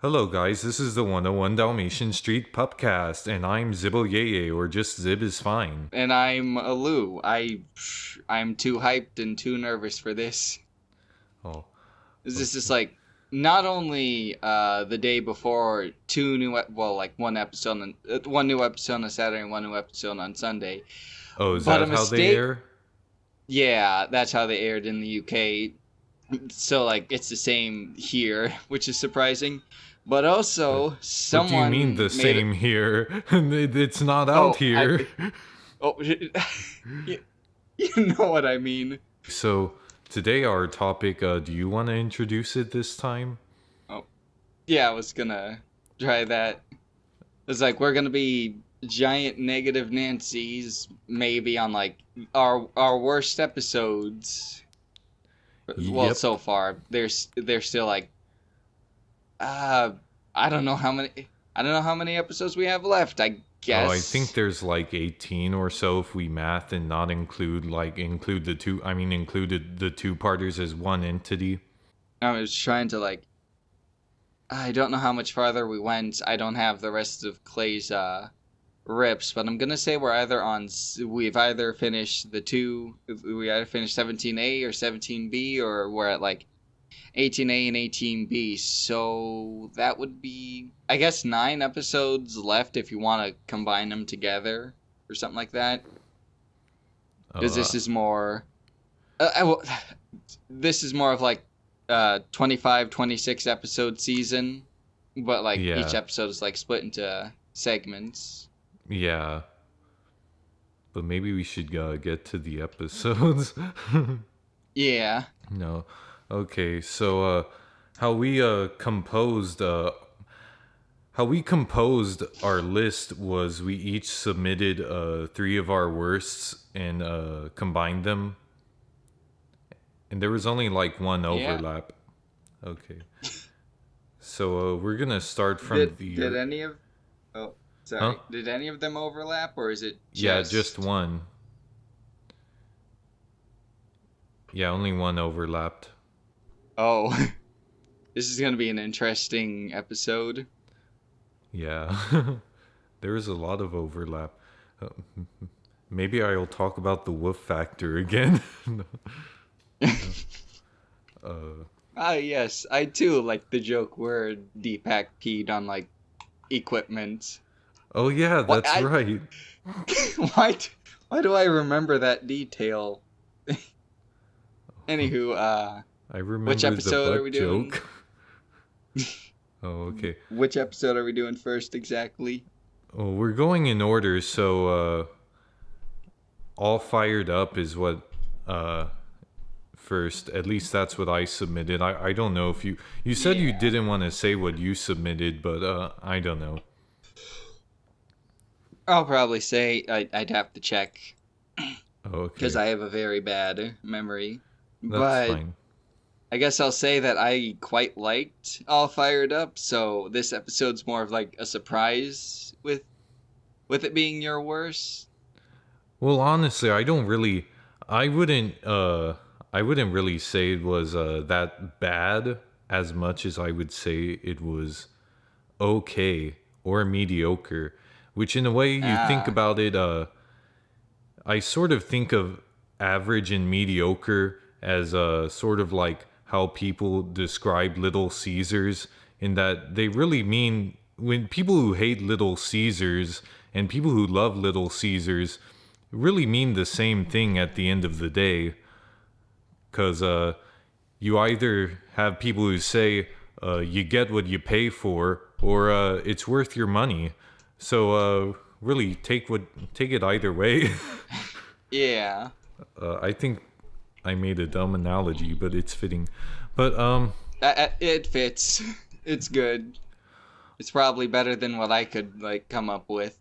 Hello, guys. This is the 101 Dalmatian Street Pupcast, and I'm Zibboyeye, or just Zib is fine. And I'm Aleu. I'm too hyped and too nervous for this. Oh, This is just okay. like not only the day before one new episode on Saturday and one new episode on Sunday, Oh, is but a that how they mistake. air? Yeah, that's how they aired in the UK. So like it's the same here, which is surprising. But also What do you mean someone the made same here? It's not out oh I here. oh you, you know what I mean. So, today our topic, do you want to introduce it this time? Oh, yeah, I was gonna try that. It's like we're gonna be giant negative Nancy's, maybe on like our worst episodes. Well, Yep. so far they're still like uh I don't know how many episodes we have left. I Oh, I think guess there's like 18 or so if we math and not include the two, included the two-parters as one entity. I was trying to like I don't know how much farther we went. I don't have the rest of Clay's rips, but I'm gonna say we've either finished we either finished 17A or 17B, or we're at like 18A and 18B. So that would be, I guess, 9 episodes left if you want to combine them together or something like that. Because Uh, this is more of like 25, 26 episode season, but like each yeah, episode is like split into segments. yeah. But maybe we should get to the episodes. Yeah. No. Okay, so how we composed our list was we each submitted three of our worsts and combined them, and there was only like one Yeah. overlap. Okay. So we're gonna start from Did the any of Oh, huh? sorry. Did any of them overlap, or is it Yeah, just just one. Yeah, only one overlapped. Oh, this is going to be an interesting episode. Yeah. There is a lot of overlap. Uh, Maybe I'll talk about the woof factor again. uh, Ah, yes, I too like the joke where Deepak peed on like equipment. oh yeah, What that's I right. why d- why do I remember that detail? Anywho, I which remember the episode are we butt doing? joke. Oh, okay. Which episode are we doing first exactly? Oh, we're going in order, so all fired up is what first. At least that's what I submitted. I don't know if you said you Yeah. didn't want to say what you submitted, but I don't know. I'll probably say I'd have to check Oh, because okay. I have a very bad memory. That's But fine. I guess I'll say that I quite liked All Fired Up, so this episode's more of like a surprise with it being your worst. Well, honestly, I wouldn't I wouldn't really say it was that bad as much as I would say it was okay or mediocre, which in a way you think Ah, about it I sort of think of average and mediocre as sort of like how people describe Little Caesars, in that they really mean when people who hate Little Caesars and people who love Little Caesars really mean the same thing at the end of the day. Because you either have people who say you get what you pay for, or it's worth your money. So really take it either way. yeah. I think I made a dumb analogy, but it's fitting. But It fits. It's good. It's probably better than what I could like come up with.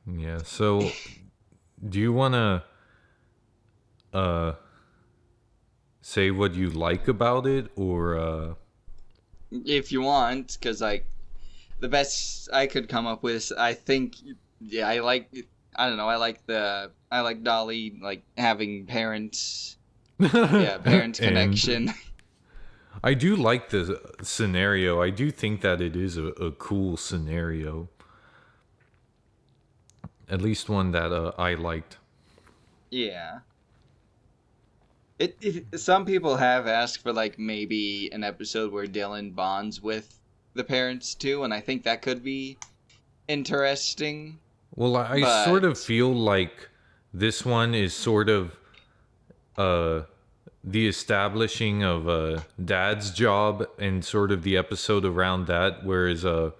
yeah. So do you wanna uh say what you like about it, or If you want, because like the best I could come up with, I think, yeah, I don't know, I like Dolly like having parents, yeah, parent and connection. I do like the scenario. I do think that it is a cool scenario. At least one that I liked. Yeah. Some people have asked for like maybe an episode where Dylan bonds with the parents too, and I think that could be interesting. Well, I sort of But feel like this one is sort of uh, the establishing of Dad's job and sort of the episode around that, whereas the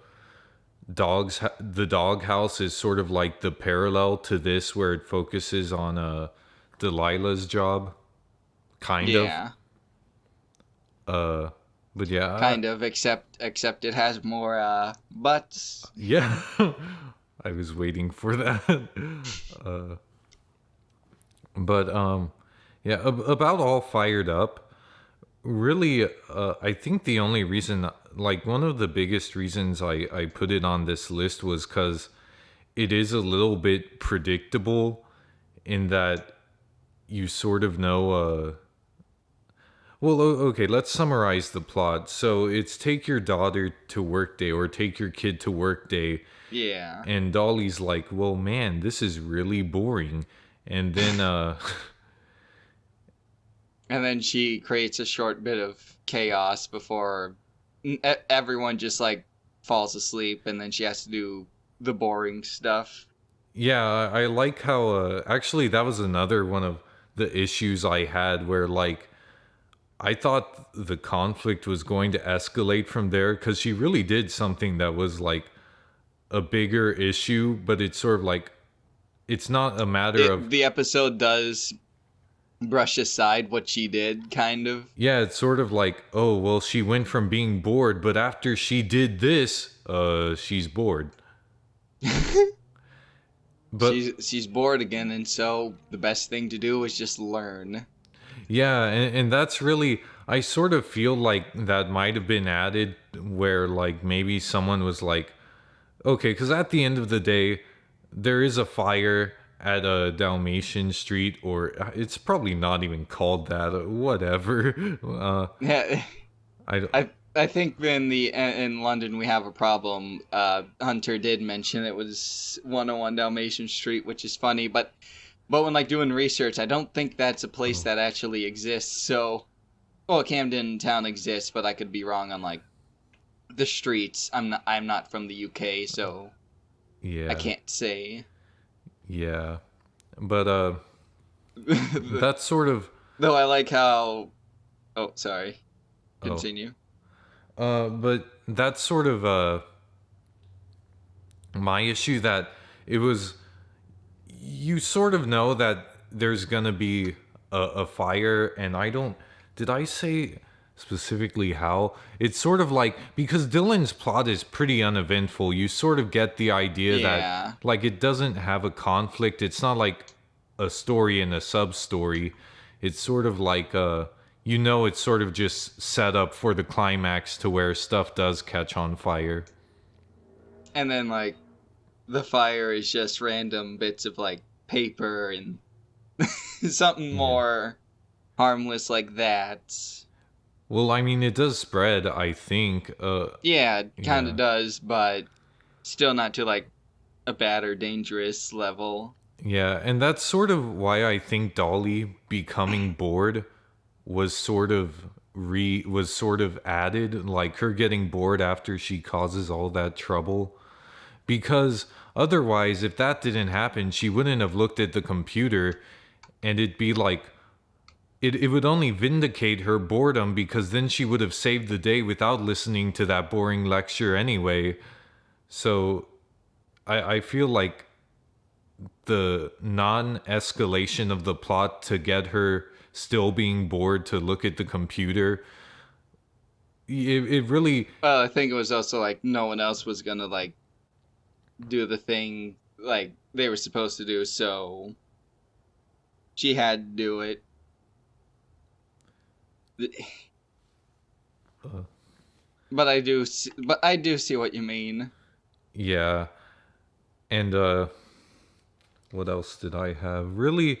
doghouse is sort of like the parallel to this, where it focuses on Delilah's job, kind of. yeah, Uh, but yeah, kind of. Except it has more butts. yeah. I was waiting for that. uh, but yeah, about All Fired Up. Really, I think the only reason, like one of the biggest reasons I put it on this list was because it is a little bit predictable in that you sort of know. Well, okay, let's summarize the plot. So it's take your daughter to work day or take your kid to work day. Yeah. And Dolly's like, well, man, this is really boring. And then, And then she creates a short bit of chaos before everyone just like falls asleep, and then she has to do the boring stuff. yeah, I like how, actually, that was another one of the issues I had where, like, I thought the conflict was going to escalate from there because she really did something that was like a bigger issue, but it's sort of like it's not a matter of The episode does brush aside what she did, kind of. yeah, it's sort of like, oh, well, she went from being bored, but after she did this, she's bored. But She's bored again, and so the best thing to do is just learn. yeah, and that's really, I sort of feel like that might have been added where like maybe someone was like, okay, because at the end of the day, there is a fire at a Dalmatian Street, or it's probably not even called that. Whatever. Yeah, I I think in London we have a problem. Hunter did mention it was 101 Dalmatian Street, which is funny, but when like doing research, I don't think that's a place that actually exists. So, well, Camden Town exists, but I could be wrong on like the streets. I'm not from the UK, so yeah, I can't say. yeah, but that's sort of Though I like how. Oh, sorry. oh, Continue. but that's sort of my issue that it was you sort of know that there's gonna be a fire, and I don't. Did I say specifically how? It's sort of like because Dylan's plot is pretty uneventful. You sort of get the idea Yeah. that like it doesn't have a conflict. It's not like a story and a sub story. It's sort of like you know, it's sort of just set up for the climax to where stuff does catch on fire. And then like the fire is just random bits of like paper and something Yeah. more harmless like that. Well, I mean, it does spread, I think. Yeah, it kind Yeah. of does, but still not to like a bad or dangerous level. Yeah, and that's sort of why I think Dolly becoming bored was sort of added, like her getting bored after she causes all that trouble. Because otherwise, if that didn't happen, she wouldn't have looked at the computer and it'd be like it would only vindicate her boredom because then she would have saved the day without listening to that boring lecture anyway. So I feel like the non-escalation of the plot to get her still being bored to look at the computer, it really Well, I think it was also like no one else was gonna like do the thing like they were supposed to do, so she had to do it. But I do see what you mean. yeah. And what else did I have? Really,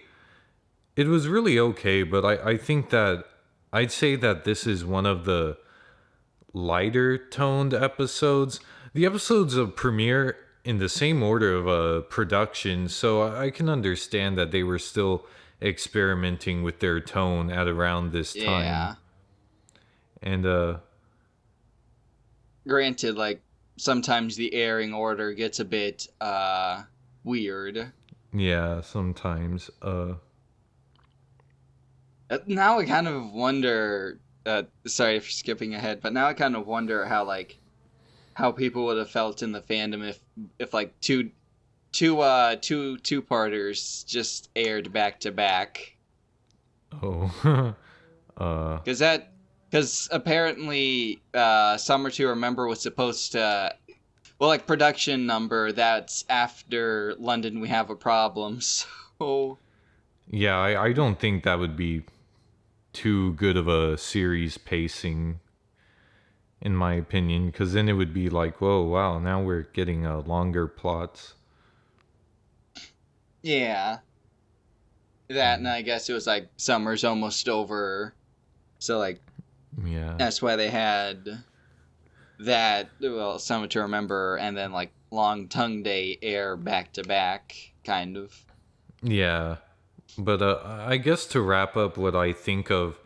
it was really okay, but I think that I'd say that this is one of the lighter toned episodes. The episodes of premiere in the same order of production, so I can understand that they were still experimenting with their tone at around this time. Yeah. And Granted, like, sometimes the airing order gets a bit weird. yeah, sometimes Now I kind of wonder. Sorry for skipping ahead, but now I kind of wonder how people would have felt in the fandom if like two-parters just aired back to back. oh Because apparently Summer to Remember was supposed to, well, like, production number that's after London We Have a Problem. So yeah, I don't think that would be too good of a series pacing, in my opinion, because then it would be like, whoa, wow, now we're getting longer plots. yeah, that, and I guess it was like summer's almost over, so like Yeah. that's why they had that, well, Summer to Remember and then like Long Tongue Day air back to back, kind of. Yeah. But I guess to wrap up what I think of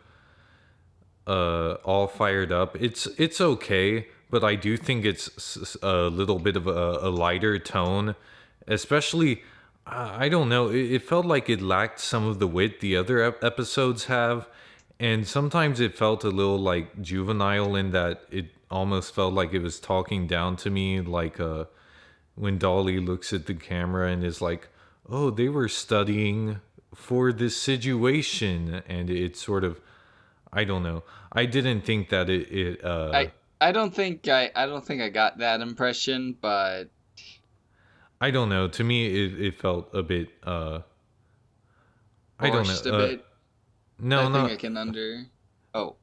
All Fired Up, it's okay, but I do think it's a little bit of a lighter tone, especially I don't know, it felt like it lacked some of the wit the other episodes have, and sometimes it felt a little like juvenile in that it almost felt like it was talking down to me, like when Dolly looks at the camera and is like, "Oh, they were studying for this situation," and it's sort of, I don't know. I didn't think that I don't think I got that impression, but I don't know. To me, it felt a bit I don't forced know. a bit. No, I think not I can under. Oh,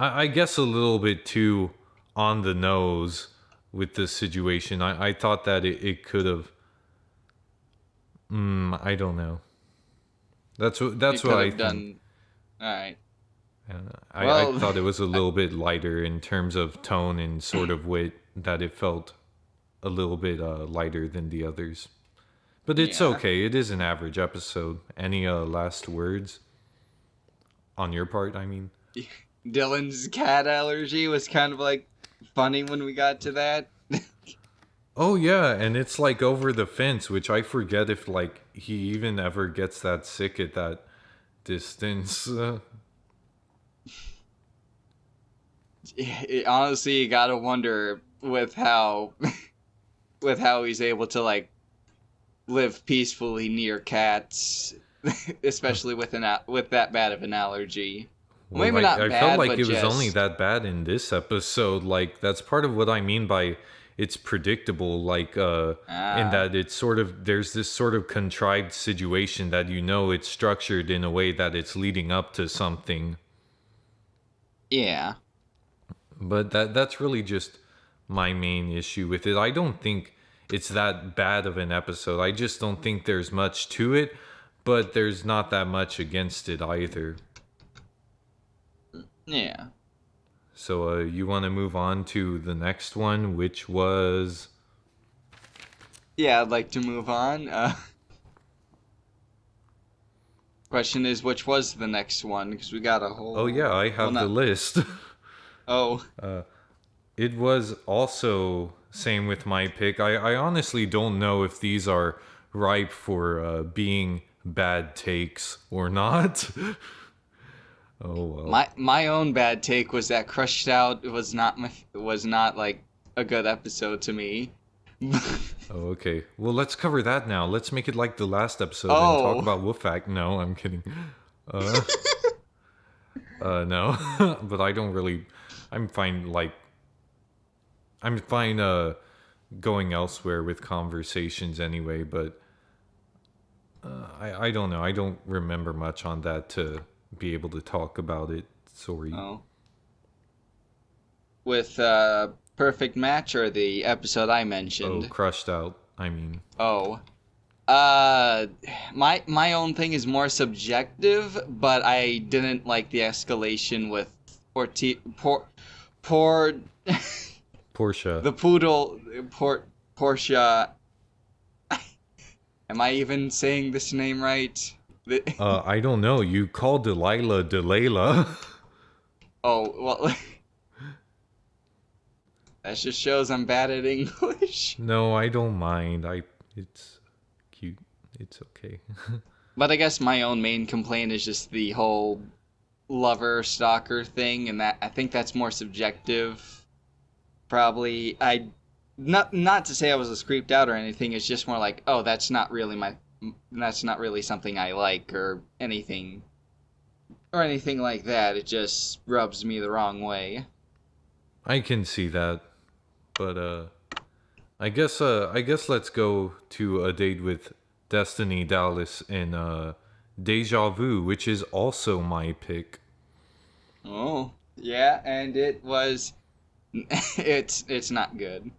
I guess a little bit too on the nose with the situation. I thought that it could have. I don't know. That's what I think. done. All right. I Well, thought it was a little bit lighter in terms of tone and sort of wit. That it felt a little bit lighter than the others. But it's Yeah. okay. It is an average episode. Any last words on your part? I mean. Dylan's cat allergy was kind of like funny when we got to that. Oh yeah, and it's like over the fence, which I forget if like he even ever gets that sick at that distance. Honestly, you gotta wonder with how with how he's able to like live peacefully near cats, especially with with that bad of an allergy. Well, maybe not I bad, felt like but it was just only that bad in this episode. Like that's part of what I mean by it's predictable. Like in that it's sort of there's this sort of contrived situation that you know it's structured in a way that it's leading up to something. Yeah. But that's really just my main issue with it. I don't think it's that bad of an episode. I just don't think there's much to it, but there's not that much against it either. Yeah. So you want to move on to the next one, which was... Yeah, I'd like to move on. Question is, which was the next one? Because we got a whole... Oh yeah, I have the list. Oh. It was also same with my pick. I honestly don't know if these are ripe for being bad takes or not. Oh well. My own bad take was that Crushed Out was not like a good episode to me. Oh, okay. Well, let's cover that now. Let's make it like the last episode and Oh. talk about Wolfpack. No, I'm kidding. No. But I don't really... I'm fine, going elsewhere with conversations anyway, but I don't know. I don't remember much on that to be able to talk about it. Sorry. Oh. With Perfect Match or the episode I Oh, mentioned? Crushed Out, I mean. Oh. Uh, my own thing is more subjective, but I didn't like the escalation with Por Portia. the poodle Portia. Am I even saying this name right? I don't know. You called Delilah Delilah. Oh well, that just shows I'm bad at English. No, I don't mind. It's cute. It's okay. But I guess my own main complaint is just the whole lover stalker thing, and that I think that's more subjective. Probably, I not to say I was creeped out or anything. It's just more like, oh, that's not really something I like or anything like that. It just rubs me the wrong way. I can see that, but I guess let's go to a date with Destiny Dallas and Deja Vu, which is also my pick. Oh, yeah, and it was it's not good.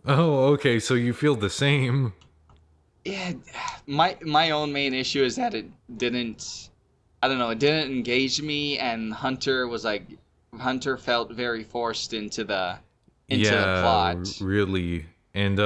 Oh, okay, so you feel the same. Yeah, my own main issue is that it didn't I don't know, it didn't engage me, and Hunter felt very forced into the Yeah, plot. really. And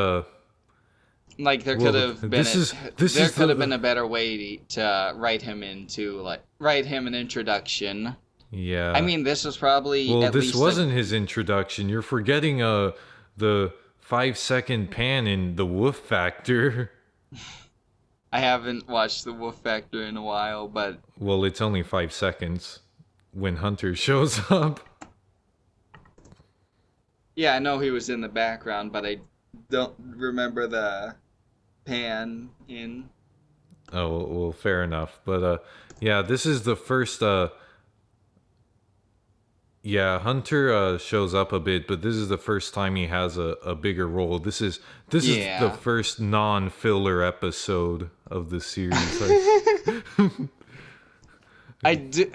Like there could well, have been this there is could have the been a better way to write him an introduction. yeah. I mean, this was probably Well, at this least wasn't his introduction. You're forgetting the 5 second pan in the Woof Factor. I haven't watched the Wolf Factor in a while, but Well, it's only 5 seconds when Hunter shows up. yeah, I know he was in the background, but I don't remember the pan in. Oh, well, fair enough. But yeah, this is the first yeah, Hunter shows up a bit, but this is the first time he has a bigger role. This is the Yeah. first non-filler episode of the series. I do,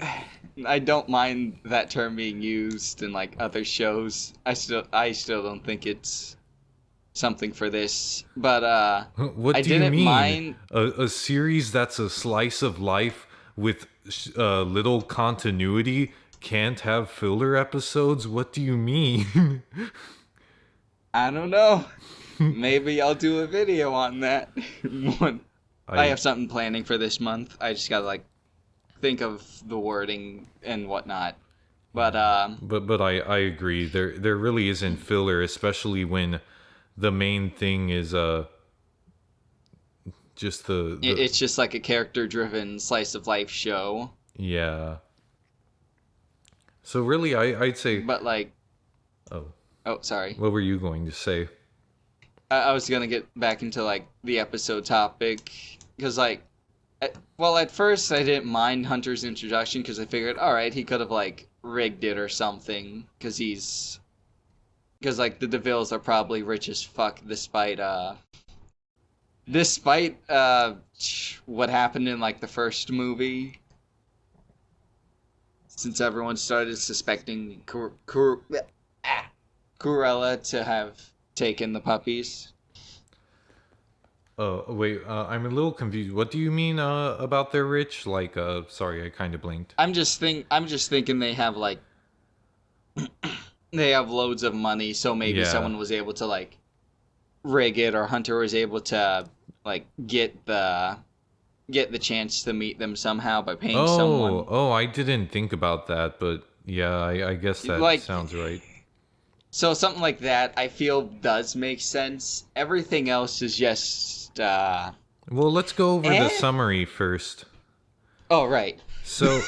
I don't mind that term being used in like other shows. I still don't think it's something for this, but What I do you didn't mean? mind. A series that's a slice of life with little continuity can't have filler episodes? What do you mean? I don't know. Maybe I'll do a video on that. One- I I have something planning for this month. I just gotta like think of the wording and whatnot. But but I agree. There really isn't filler, especially when the main thing is just the it's just like a character-driven slice of life show. yeah. So really, I'd say. But like, Oh, oh, sorry. what were you going to say? I was gonna get back into like the episode topic because like, well, at first I didn't mind Hunter's introduction because I figured, all right, he could have like rigged it or something because like the DeVilles are probably rich as fuck despite what happened in like the first movie. Since everyone started suspecting Cruella to have taken the puppies. Oh, wait, I'm a little confused. What do you mean about they're rich? Like, sorry, I kind of blinked. I'm just thinking they have like they have loads of money, so maybe Yeah. someone was able to like rig it, or Hunter was able to like get the chance to meet them somehow by paying someone. Oh, I didn't think about that, but yeah, I guess that Like, sounds right. so something like that I feel does make sense. Everything else is just Well, let's go over the summary first. oh right. So,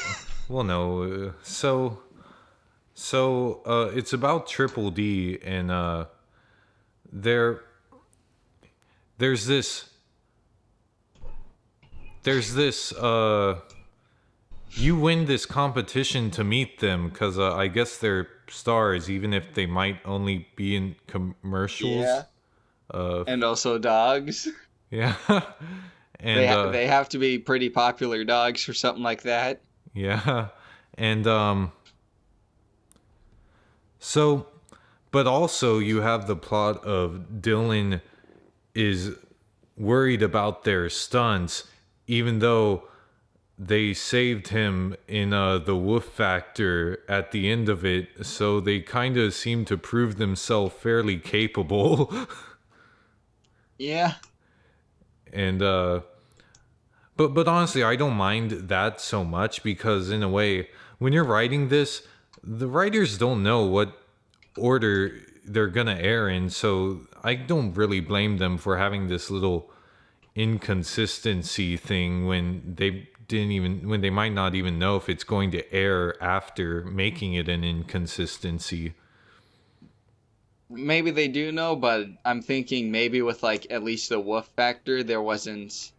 well, no, it's about Triple D, and there, there's this, you win this competition to meet them because I guess they're stars, even if they might only be in commercials. Yeah. And also dogs. Yeah. And They have to be pretty popular dogs or something like that. yeah. And so, but also you have the plot of Dylan is worried about their stunts, even though they saved him in the Wolf Factor at the end of it, so they kind of seem to prove themselves fairly capable. Yeah. And but honestly, I don't mind that so much because in a way, when you're writing this, the writers don't know what order they're gonna air in, so I don't really blame them for having this little inconsistency thing when when they might not even know if it's going to air after making it an inconsistency. Maybe they do know, but I'm thinking maybe with like at least the Wolf Factor, there wasn't.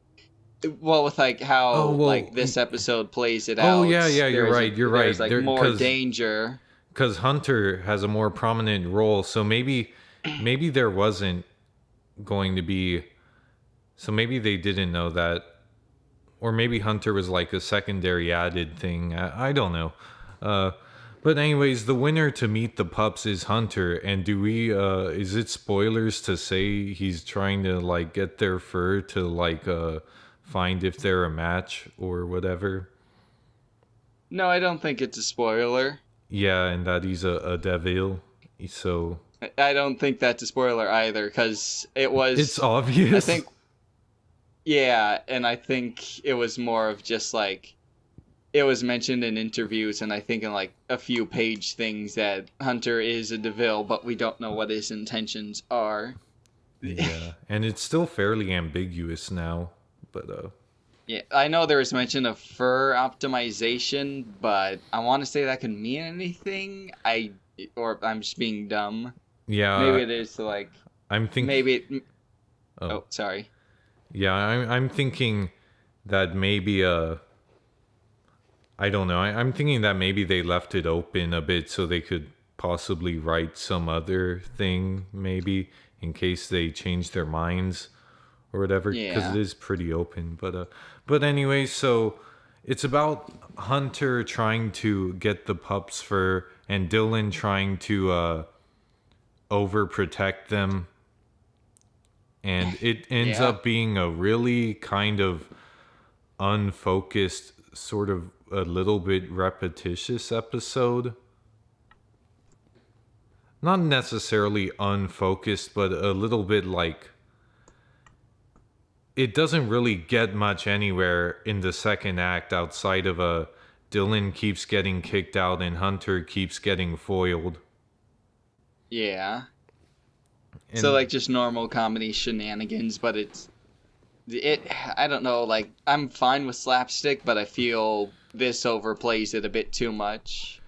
Well, with like how like this episode plays it out. Oh yeah, you're right. There's like more danger. Because Hunter has a more prominent role, so maybe there wasn't going to be. So maybe they didn't know that, or maybe Hunter was like a secondary added thing. I don't know. But anyways, the winner to meet the pups is Hunter, and do we? Is it spoilers to say he's trying to like get their fur to like find if they're a match or whatever? No, I don't think it's a spoiler. Yeah, and that he's a devil. So I don't think that's a spoiler either, because it was. It's obvious. I think. Yeah, and I think it was more of just like. It was mentioned in interviews, and I think in like a few page things that Hunter is a DeVille, but we don't know what his intentions are. Yeah, and it's still fairly ambiguous now, but yeah, I know there was mention of fur optimization, but I want to say that could mean anything. Or I'm just being dumb. Yeah, maybe it is like. I'm thinking maybe. Oh, sorry. Yeah, I'm thinking that maybe I don't know. I'm thinking that maybe they left it open a bit so they could possibly write some other thing, maybe, in case they change their minds or whatever. Because it is pretty open. But anyway, so it's about Hunter trying to get the pups fur and Dylan trying to overprotect them. And it ends up being a really kind of unfocused, sort of a little bit repetitious episode. Not necessarily unfocused, but a little bit like it doesn't really get much anywhere in the second act outside of Dylan keeps getting kicked out and Hunter keeps getting foiled. Yeah. So like just normal comedy shenanigans, but I don't know, like I'm fine with slapstick, but I feel this overplays it a bit too much.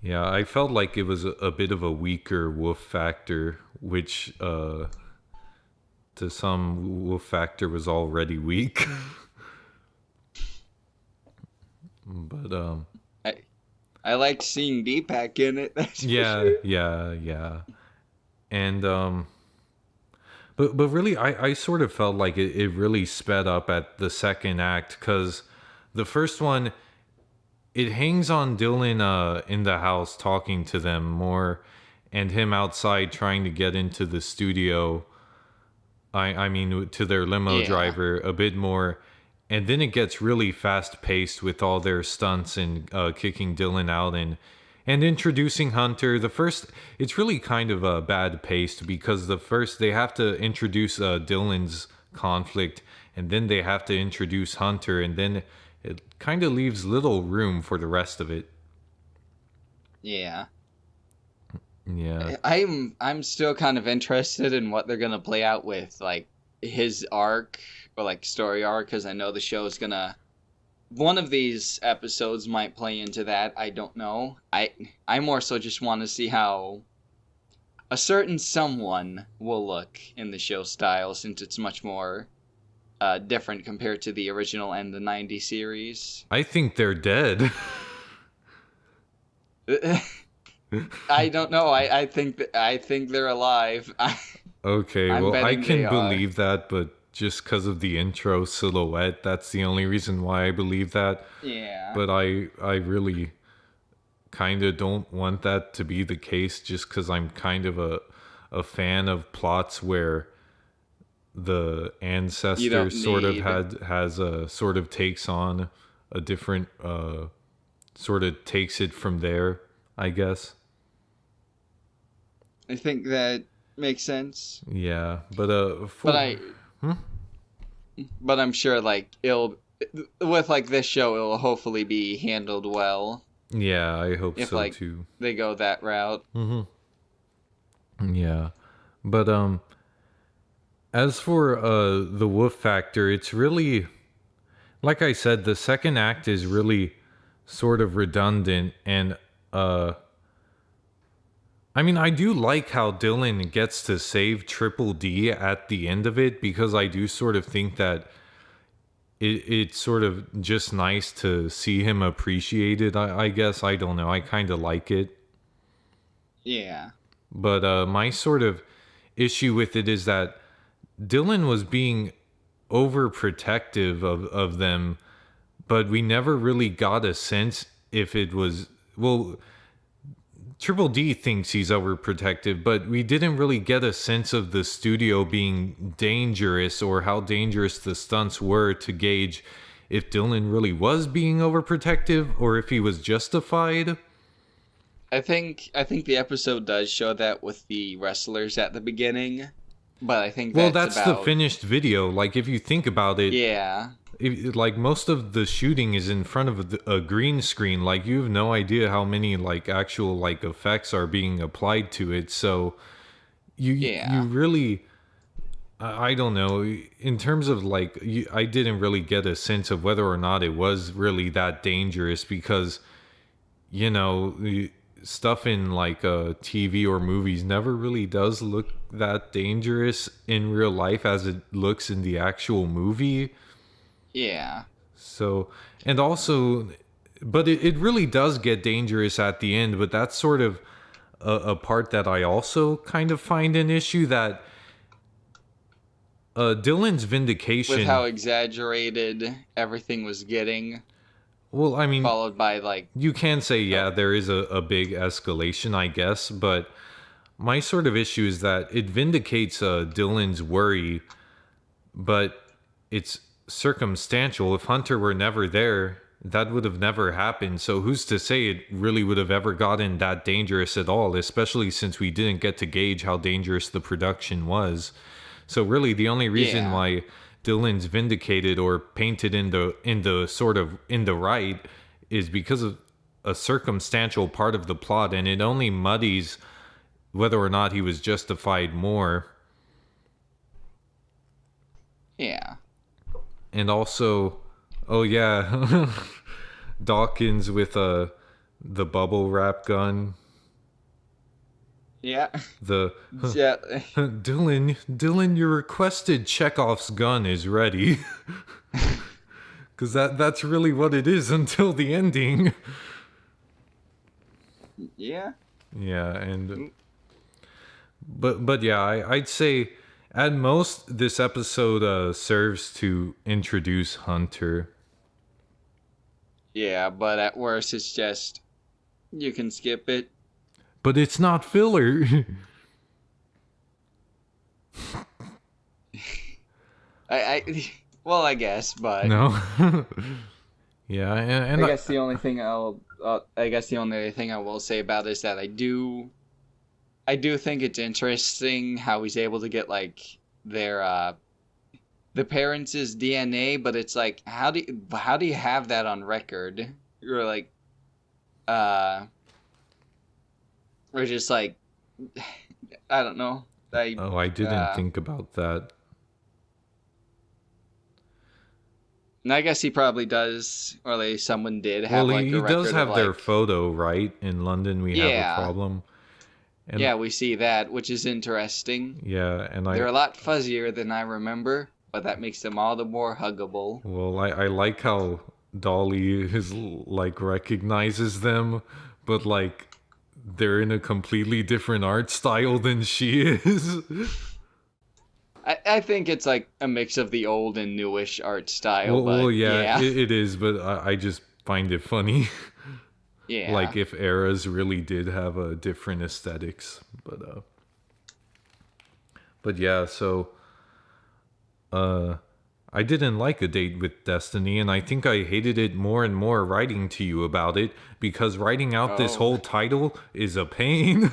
Yeah, I felt like it was a bit of a weaker Wolf Factor, which to some Wolf Factor was already weak. But I liked seeing Deepak in it. That's yeah. And but really I sort of felt like it really sped up at the second act, because the first one, it hangs on Dylan in the house talking to them more, and him outside trying to get into the studio. I mean to their limo driver a bit more, and then it gets really fast paced with all their stunts and kicking Dylan out and introducing Hunter. It's really kind of bad paced, because they have to introduce Dylan's conflict, and then they have to introduce Hunter, and then it kind of leaves little room for the rest of it. Yeah. Yeah. I'm still kind of interested in what they're gonna play out with like his arc or like story arc, because I know the show is gonna. One of these episodes might play into that. I don't know. I more so just want to see how a certain someone will look in the show style, since it's much more different compared to the original and the 90 series. I think they're dead. I don't know. I think they're alive. Okay, well, I can believe that, but just because of the intro silhouette, that's the only reason why I believe that. Yeah. But I really kind of don't want that to be the case, just because I'm kind of a fan of plots where the You ancestor don't sort of need. has a sort of takes on a different sort of takes it from there, I guess. I think that makes sense. Yeah, but But for I, but I'm sure like it'll with like this show, it'll hopefully be handled well yeah, I hope if so like too. they go that route. Yeah, but as for the wolf factor, it's really like I said, the second act is really sort of redundant, and uh I mean, I do like how Dylan gets to save Triple D at the end of it, because I do sort of think that it's sort of just nice to see him appreciated. I guess, I don't know. I kind of like it. Yeah. But my sort of issue with it is that Dylan was being overprotective of them, but we never really got a sense if it was. Well, Triple D thinks he's overprotective, but we didn't really get a sense of the studio being dangerous or how dangerous the stunts were to gauge if Dylan really was being overprotective or if he was justified. I think the episode does show that with the wrestlers at the beginning, but I think Well, that's that's the about finished video. Like, if you think about it, yeah. like most of the shooting is in front of a green screen. Like, you have no idea how many like actual like effects are being applied to it. So you Yeah. really, I don't know, in terms of like I didn't really get a sense of whether or not it was really that dangerous, because you know stuff in like TV or movies never really does look that dangerous in real life as it looks in the actual movie. Yeah. So, and also, but it really does get dangerous at the end, but that's sort of a part that I also kind of find an issue, that Dylan's With vindication. how exaggerated everything was getting, Well, I mean, followed by like you can say, yeah, oh there is a big escalation, I guess, but my sort of issue is that it vindicates Dylan's worry, but it's circumstantial. If Hunter were never there, that would have never happened. So who's to say it really would have ever gotten that dangerous at all, especially since we didn't get to gauge how dangerous the production was. So really the only reason yeah. why Dylan's vindicated or painted in the sort of in the right is because of a circumstantial part of the plot, and it only muddies whether or not he was justified more. Yeah. And also, oh yeah, Dawkins with the bubble wrap gun. Yeah. The Yeah. Dylan, your requested Chekhov's gun is ready. Because that's really what it is until the ending. Yeah. Yeah, and but yeah, I'd say at most this episode serves to introduce Hunter. Yeah, but at worst it's just you can skip it. But it's not filler. I well, I guess, but No. Yeah, and I guess the only thing I guess the only thing I will say about it is that I do think it's interesting how he's able to get like their the parents' DNA, but it's like how do you have that on record? You're like uh or just like I don't know. oh, I didn't think about that. And I guess he probably does, or at least someone did have Well, like he a does record of have their like photo, right? In London, we have a yeah. problem. And Yeah, we see that, which is interesting. yeah, and They're a lot fuzzier than I remember, but that makes them all the more huggable. well, I like how Dolly is like recognizes them, but like they're in a completely different art style than she is. I think it's like a mix of the old and newish art style, Well, but yeah, yeah. it is, but I just find it funny. Yeah. Like if eras really did have a different aesthetics, but yeah, so I didn't like A Date with Destiny, and I think I hated it more and more writing to you about it, because writing out this Oh. whole title is a pain.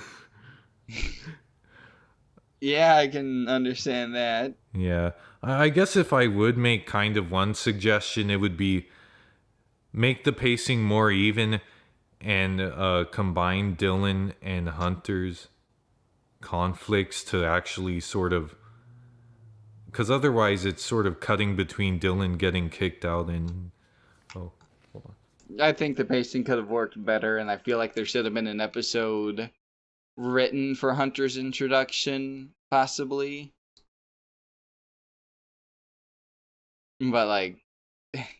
Yeah, I can understand that. Yeah. I guess if I would make kind of one suggestion, it would be make the pacing more even and combine Dylan and Hunter's conflicts to actually sort of, because otherwise it's sort of cutting between Dylan getting kicked out and oh, hold on. I think the pacing could have worked better, and I feel like there should have been an episode written for Hunter's introduction, possibly. But like,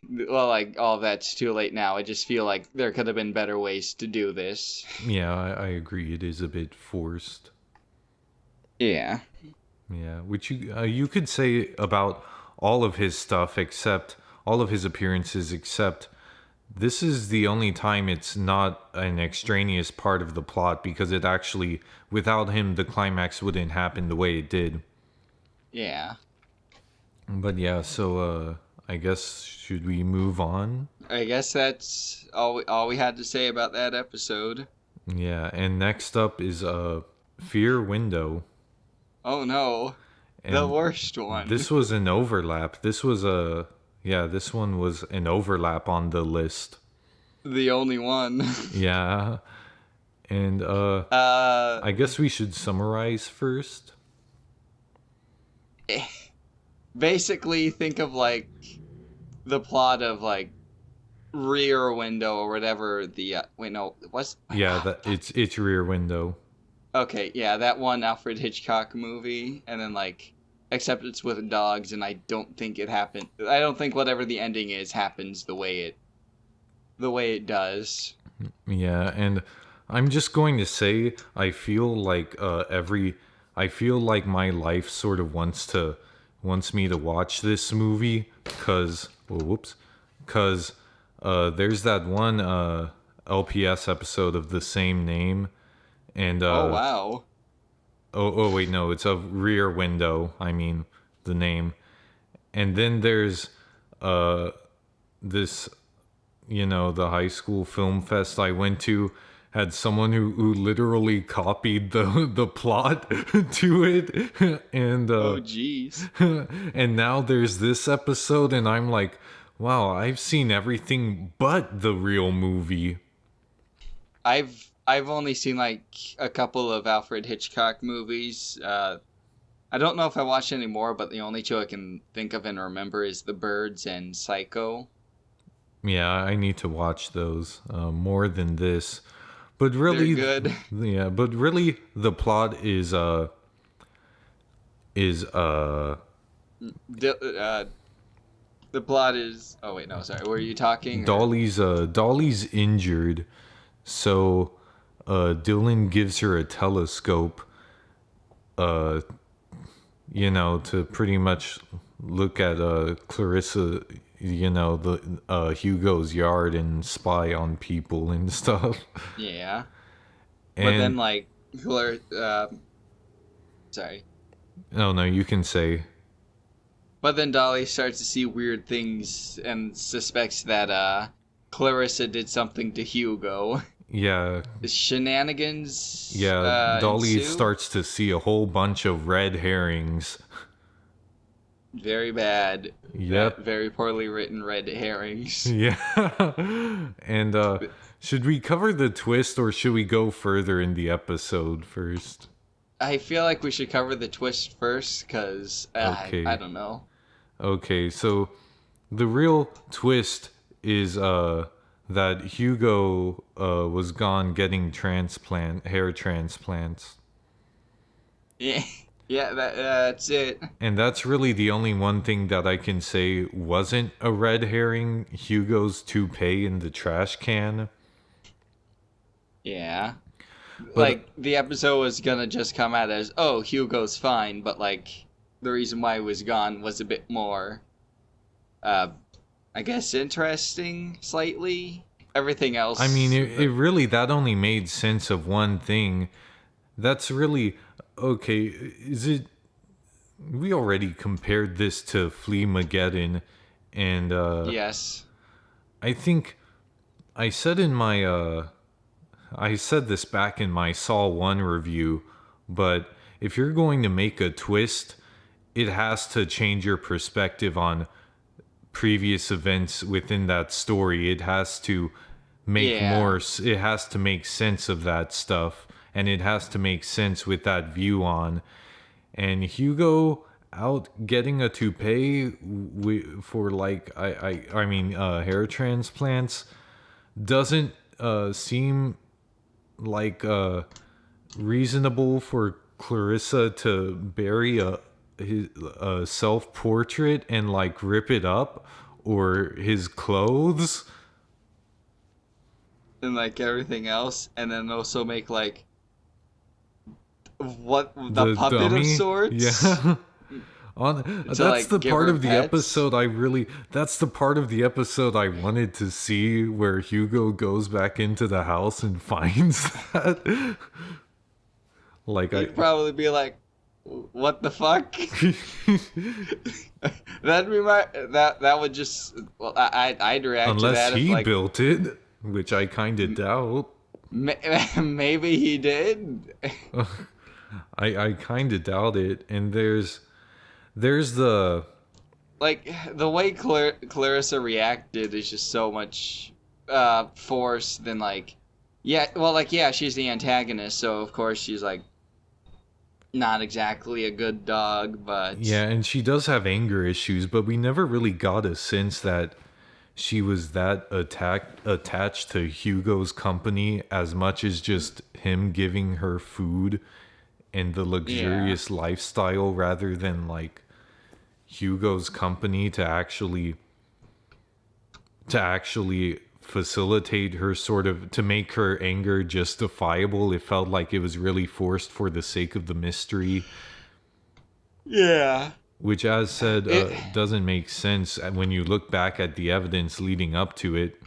well, like all of that's too late now. I just feel like there could have been better ways to do this. Yeah, I agree. It is a bit forced. Yeah. Yeah, which you could say about all of his stuff, except all of his appearances, except this is the only time it's not an extraneous part of the plot, because it actually, without him, the climax wouldn't happen the way it did. Yeah. But yeah, so I guess should we move on? I guess that's all we had to say about that episode. Yeah, and next up is Fear Window. Oh no. The And worst one. this was an overlap. This was this one was an overlap on the list. The only one. Yeah. And I guess we should summarize first. Basically think of like the plot of like Rear Window or whatever the wait no what's Yeah, that it's Rear Window. okay, yeah, that one Alfred Hitchcock movie, and then like except it's with dogs, and I don't think it happened. I don't think whatever the ending is happens the way it does. Yeah, and I'm just going to say I feel like I feel like my life sort of wants me to watch this movie cuz there's that one LPS episode of the same name, and Oh wow. oh wait, no, it's a Rear Window, I mean the name. And then there's this, the high school film fest I went to had someone who literally copied the plot to it. And Oh jeez. and now there's this episode, and I'm like, wow, I've seen everything but the real movie. I've only seen like a couple of Alfred Hitchcock movies. I don't know if I watched any more, but the only two I can think of and remember is The Birds and Psycho. Yeah, I need to watch those more than this. But really, They're good. yeah, but really, the plot is The plot is. Oh wait, no, sorry. Were you talking? Dolly's injured, so Dylan gives her a telescope, to pretty much look at Clarissa, the Hugo's yard and spy on people and stuff. Yeah, And but then like, sorry. no, you can say. But then Dolly starts to see weird things and suspects that Clarissa did something to Hugo. Yeah, Shenanigans. Dolly ensue? starts to see a whole bunch of red herrings. Very bad. Yep. Very poorly written red herrings. Yeah. And should we cover the twist, or should we go further in the episode first? I feel like we should cover the twist first, because Okay. I don't know. Okay, so the real twist is that Hugo was gone getting hair transplants. Yeah, yeah, that's it. And that's really the only one thing that I can say wasn't a red herring: Hugo's toupee in the trash can. Yeah. But- Like, the episode was gonna just come out as, oh, Hugo's fine, but, like, the reason why he was gone was a bit more, I guess, interesting, slightly. Everything else... I mean, it really, that only made sense of one thing. That's really, okay, is it... we already compared this to Fleamageddon, and Yes. I think I said I said this back in my Saw 1 review, but if you're going to make a twist, it has to change your perspective on previous events within that story. It has to make Yeah. it has to make sense of that stuff, and it has to make sense with that view on. And Hugo out getting a toupee for like I mean hair transplants doesn't seem like reasonable for Clarissa to bury a self portrait and like rip it up, or his clothes. And like everything else, and then also make like what the The puppet of dummy, sorts yeah. That's like, the give part her of the pets? episode that's the part of the episode I wanted to see, where Hugo goes back into the house and finds that. Like He'd probably be like, "What the fuck?" That'd be that would just well, I'd react to unless that if he like built it, which I kind of doubt. maybe he did. I kind of doubt it. And there's the Like the way Clarissa reacted is just so much force than like yeah, well, like yeah, she's the antagonist, so of course she's like not exactly a good dog, but yeah, and she does have anger issues, but we never really got a sense that she was that attached to Hugo's company as much as just him giving her food and the luxurious lifestyle, rather than like Hugo's company to actually facilitate her, sort of to make her anger justifiable. It felt like it was really forced for the sake of the mystery, yeah. which, as said, It, doesn't make sense when you look back at the evidence leading up to it.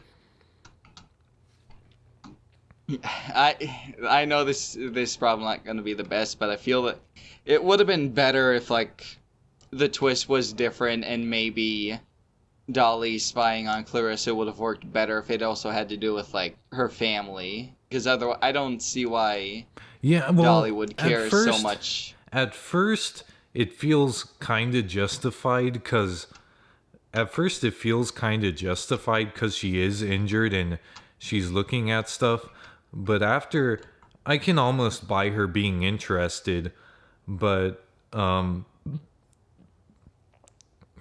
I know this probably not going to be the best, but I feel that it would have been better if like the twist was different and maybe Dolly spying on Clarissa would have worked better if it also had to do with like her family, because otherwise I don't see why Yeah, well, Dolly would care so much. At first, it feels kind of justified because she is injured and she's looking at stuff. But after, I can almost buy her being interested, but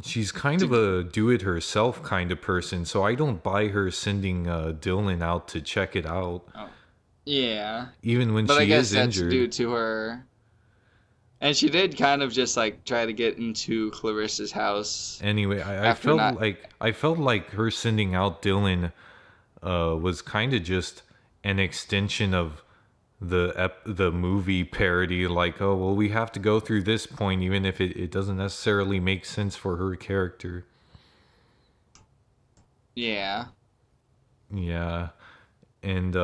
she's kind of a do-it-herself kind of person, so I don't buy her sending Dylan out to check it out, Oh. Yeah, even when but I she guess is that's injured. due to her. And she did kind of just like try to get into Clarissa's house Anyway, after not. I felt like her sending out Dylan was kind of just an extension of the movie parody. Like, oh well, we have to go through this point, even if it doesn't necessarily make sense for her character. Yeah. Yeah, and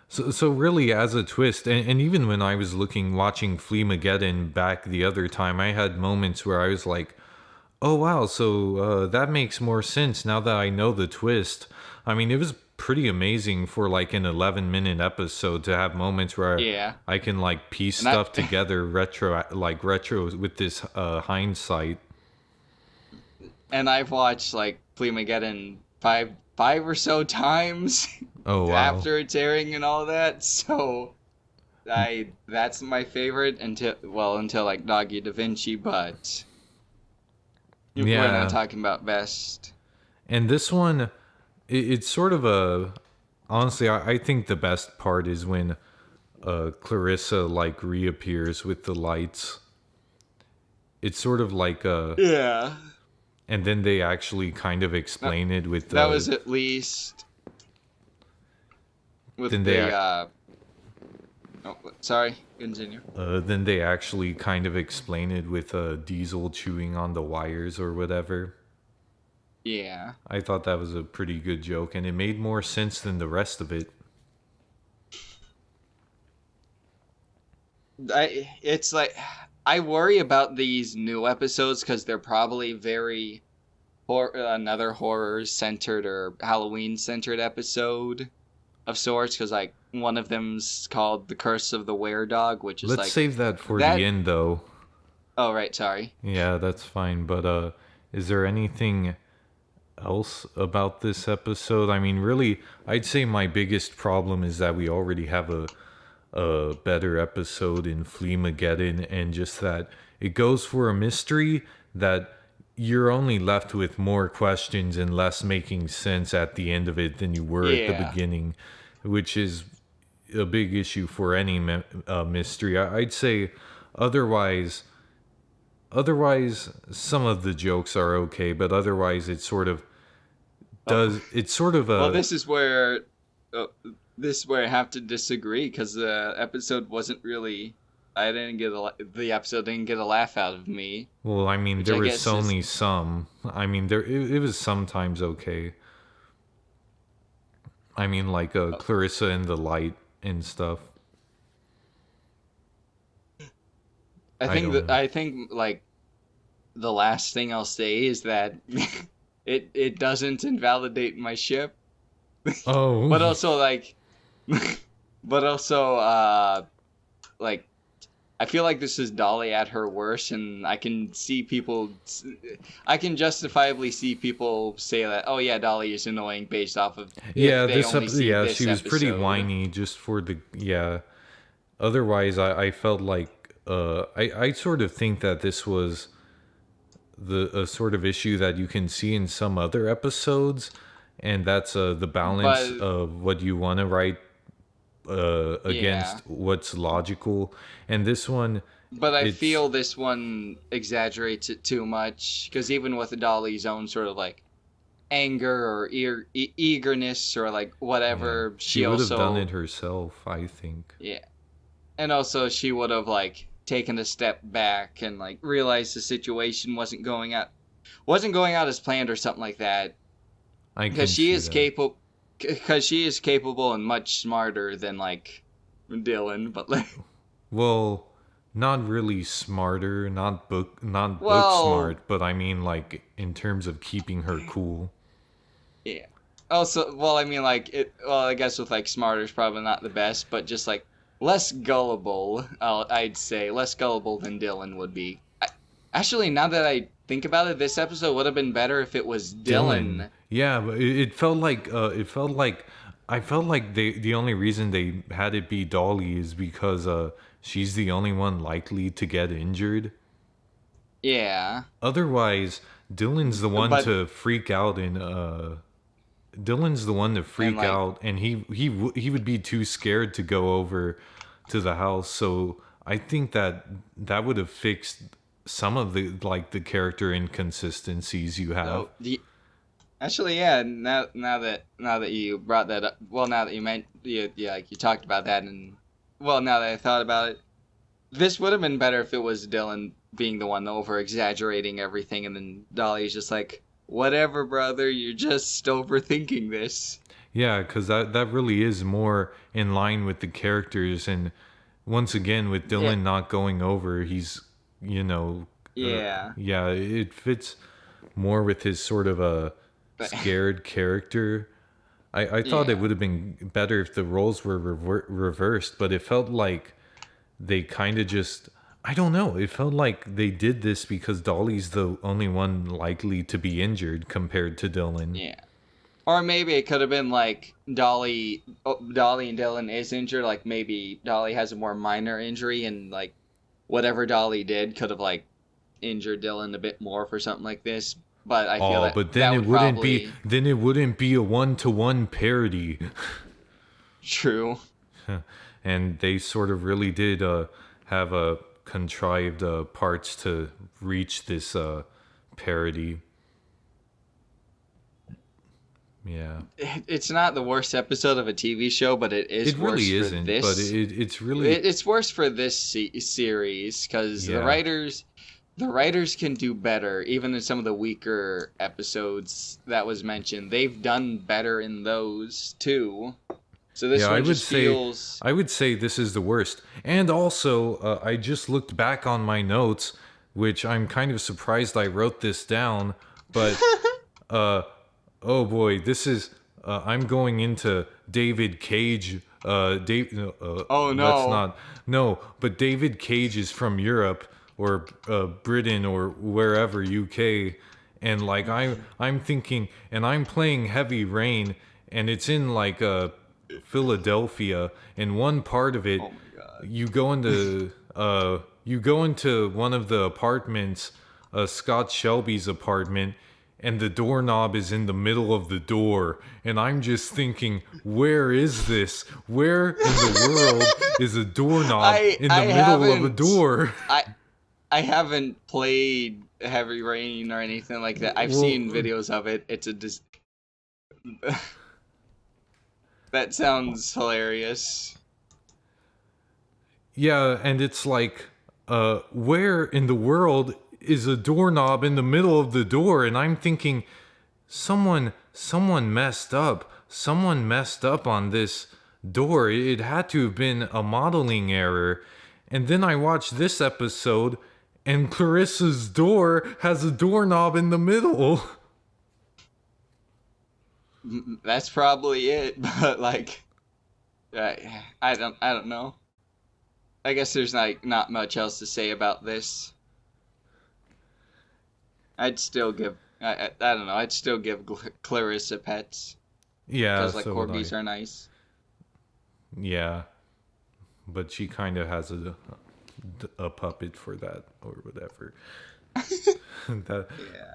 so really, as a twist, and even when I was watching Fleamageddon back the other time, I had moments where I was like, oh wow, so that makes more sense now that I know the twist. I mean, it was pretty amazing for like an 11-minute episode to have moments where Yeah. I can like piece And I- stuff together retro with this hindsight. And I've watched like Fleamageddon five or so times Oh wow. after its airing and all that. So that's my favorite until like Doggy Da Vinci, but we're Yeah. not talking about best. And this one, it's sort of a, honestly, I think the best part is when Clarissa like reappears with the lights. It's sort of like Yeah. and then they actually kind of explain it with That was at least with Then the they oh, sorry, continue. then they actually kind of explain it with Diesel chewing on the wires or whatever. Yeah. I thought that was a pretty good joke, and it made more sense than the rest of it. it's like I worry about these new episodes because they're probably very another horror centered or Halloween centered episode of sorts. Because like one of them's called "The Curse of the Were Dog," which is Let's like save that for that. the end, though. Oh right, sorry. Yeah, that's fine. But is there anything else about this episode? I mean, really, I'd say my biggest problem is that we already have a better episode in Fleamageddon, and just that it goes for a mystery that you're only left with more questions and less making sense at the end of it than you were at the Yeah. beginning, which is a big issue for any mystery. I'd say otherwise. Otherwise, some of the jokes are okay, but otherwise, it sort of Oh. does. It's sort of Well, a. uh, this is where I have to disagree because the episode wasn't really. I didn't get the episode didn't get a laugh out of me, Well, I mean, which there I was guess is. only some. I mean, it was sometimes okay. I mean, like Oh, Clarissa and the Light and stuff. I don't know. I think like the last thing I'll say is that it doesn't invalidate my ship, Oh, but also like, but also like I feel like this is Dolly at her worst, and I can justifiably see people say that, oh yeah, Dolly is annoying based off of if yeah. they only see Yeah, this she was pretty episode. whiny just for the yeah. Otherwise, I felt like I sort of think that this was the a sort of issue that you can see in some other episodes, and that's the balance But of what you want to write yeah, against what's logical. And this one, but I it's feel this one exaggerates it too much because even with Dolly's own sort of like anger or eagerness or like yeah, whatever, she she would have done it also herself, I think. yeah, and also she would have like taken a step back and like realized the situation wasn't going out as planned or something like that I because can see that. she is capable and much smarter than like Dylan, but like Well, not really smarter, not book well smart, but I mean like in terms of keeping her cool. yeah. Also, well, I mean, like it. Well, I guess with like smarter is probably not the best, but just like less gullible. I'd say less gullible than Dylan would be. Actually, now that I think about it, this episode would have been better if it was Dylan. Dylan. Yeah, but it felt like I felt like the only reason they had it be Dolly is because she's the only one likely to get injured. Yeah, Otherwise, Dylan's the one but to freak out and Dylan's the one to and freak like out, and he would be too scared to go over to the house. So I think that that would have fixed some of the like the character inconsistencies you have. oh, actually, yeah. Now that you brought that up, well, now that you meant yeah, like you talked about that, and well, now that I thought about it, this would have been better if it was Dylan being the one over exaggerating everything, and then Dolly's just like, "Whatever, brother, you're just overthinking this." Yeah, because that really is more in line with the characters, and once again with Yeah, Dylan not going over, he's you know, yeah, yeah, it fits more with his sort of a but scared character. I thought it yeah, would have been better if the roles were reversed, but it felt like they kind of just. I don't know. It felt like they did this because Dolly's the only one likely to be injured compared to Dylan. yeah. Or maybe it could have been like Dolly and Dylan is injured. Like maybe Dolly has a more minor injury, and like whatever Dolly did could have like injured Dylan a bit more for something like this. But I feel Oh, that but then that it would wouldn't be probably then it wouldn't be a one-to-one parody. true. And they sort of really did have a contrived parts to reach this parody. Yeah. It's not the worst episode of a TV show, but it It is worse really for isn't, but this. it's really It's worse for this series because yeah. the writers can do better. Even in some of the weaker episodes that was mentioned, they've done better in those too. So this Yeah, one just feels. I would say this is the worst. And also, I just looked back on my notes, which I'm kind of surprised I wrote this down. But oh boy, this is. I'm going into David Cage. Oh no! Let's not. No, but David Cage is from Europe or Britain or wherever, UK, and like I'm thinking, and I'm playing Heavy Rain, and it's in like Philadelphia, and one part of it, Oh my god! you go into one of the apartments, Scott Shelby's apartment, and the doorknob is in the middle of the door, and I'm just thinking, where is this? Where in the world is a doorknob in the middle of a door? I haven't played Heavy Rain or anything like that. I've seen videos of it. It's a that sounds hilarious. Yeah, and it's like, where in the world is a doorknob in the middle of the door? And I'm thinking, someone messed up. Someone messed up on this door. It had to have been a modeling error. And then I watched this episode, and Clarissa's door has a doorknob in the middle. That's probably it, but like, I don't know. I guess there's not much else to say about this. I'd still give I don't know. I'd still give Clarissa pets. Yeah, Because like so would corgis I. are nice. Yeah, but she kind of has a puppet for that or whatever. That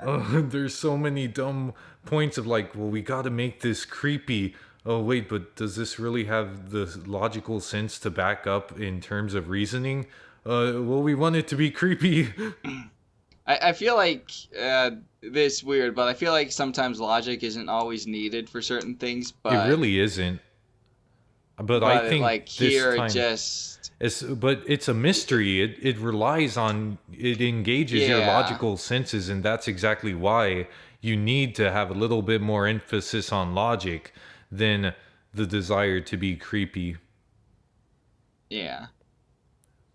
Yeah. there's so many dumb points of like, well, we got to make this creepy. Oh wait, but does this really have the logical sense to back up in terms of reasoning? Well, we want it to be creepy. I feel like this weird, but I feel like sometimes logic isn't always needed for certain things. But It really isn't. But I think like this here, time, but it's a mystery. It relies on, it engages your Yeah. logical senses, and that's exactly why you need to have a little bit more emphasis on logic than the desire to be creepy. Yeah.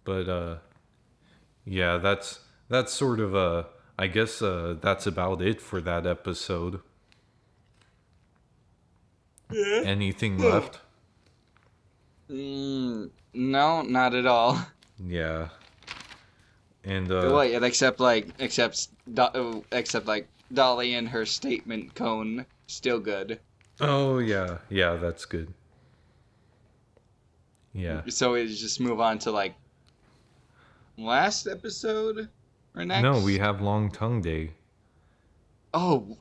But yeah, that's sort of I guess that's about it for that episode. Anything left? No, not at all. Yeah. And Wait, except like Dolly and her statement cone, still good. oh yeah, that's good. Yeah. So we just move on to like last episode or next. No, we have Long Tongue Day. Oh,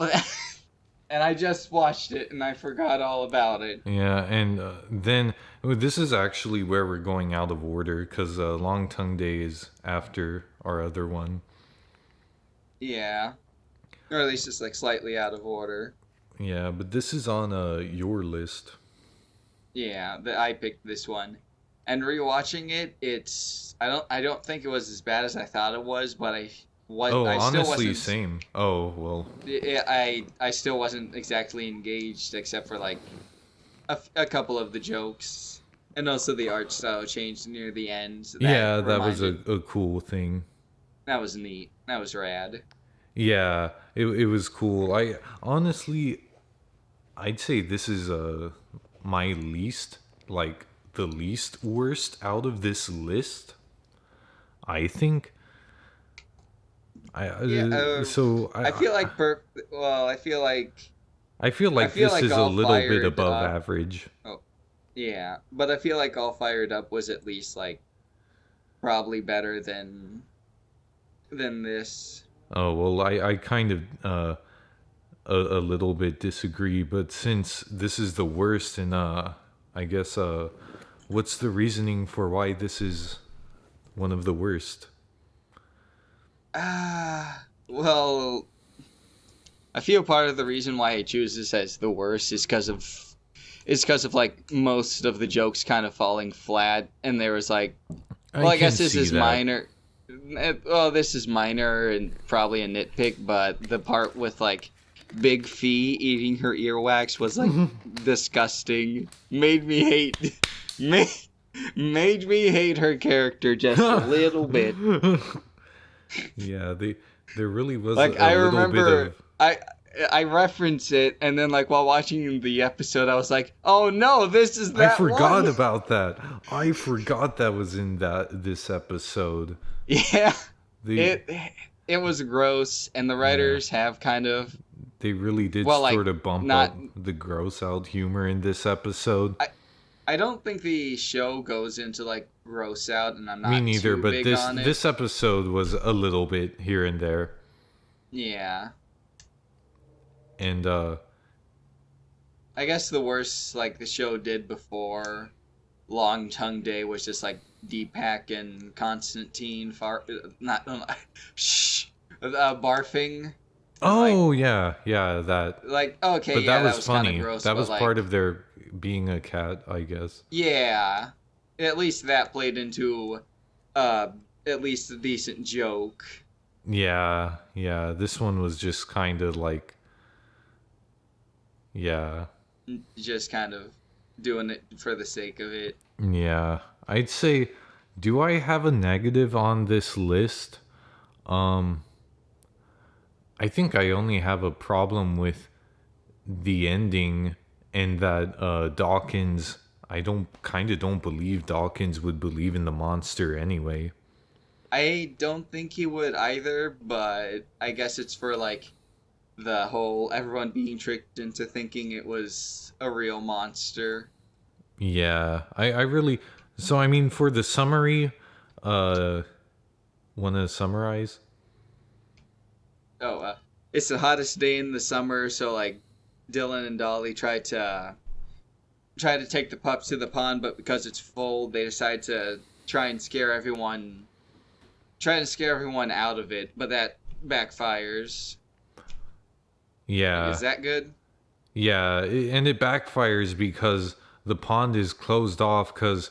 and I just watched it and I forgot all about it. Yeah, and then this is actually where we're going out of order because Long Tongue Day is after our other one. Yeah, or at least it's like slightly out of order. Yeah, but this is on your list. Yeah, I picked this one, and rewatching it, I don't think it was as bad as I thought it was, but I still honestly, wasn't. same. Oh well. I still wasn't exactly engaged except for like a couple of the jokes, and also the art style changed near the end. So that was a cool thing. That was neat. That was rad. Yeah, it was cool. I'd say this is my least, like the least worst out of this list. I think. I feel like this is a All little bit Fired above Up. average. Oh, yeah, but I feel like All Fired Up was at least like probably better than this. Oh well, I kind of a little bit disagree, but since this is the worst, and I guess what's the reasoning for why this is one of the worst? Well, I feel part of the reason why I choose this as the worst is because of like most of the jokes kind of falling flat, and there was like, well, I guess this is minor. Well, this is minor and probably a nitpick, but the part with like Big Fee eating her earwax was like disgusting. Made me hate made me hate her character just a little bit. Yeah, there really was Like a I little bit remember of. I reference it, and then like while watching the episode I was like, "Oh no, this is I that forgot one." about that. I forgot that was in this episode. Yeah. The It was gross, and the yeah, writers have kind of, they really did well, like, sort of bump not. up the gross out humor in this episode. I don't think the show goes into like gross out, and I'm Me not neither, too but big this on it. this episode was a little bit here and there. Yeah. And I guess the worst like the show did before Long Tongue Day was just like Deepak and Constantine not shh barfing. oh yeah, that. Like okay, But yeah, that was kind funny. of gross. That but, was like, part of their being a cat, I guess. yeah. At least that played into at least a decent joke. Yeah. This one was just kind of like, yeah. Just kind of doing it for the sake of it. Yeah. I'd say, do I have a negative on this list? I think I only have a problem with the ending and that Dawkins. I don't believe Dawkins would believe in the monster anyway. I don't think he would either, but I guess it's for like the whole everyone being tricked into thinking it was a real monster. Yeah, I really. So I mean, for the summary, want to summarize? Oh, it's the hottest day in the summer, so like Dylan and Dolly try to take the pups to the pond, but because it's full, they decide to try and scare everyone out of it, but that backfires. Yeah, Is that good? yeah, and it backfires because the pond is closed off because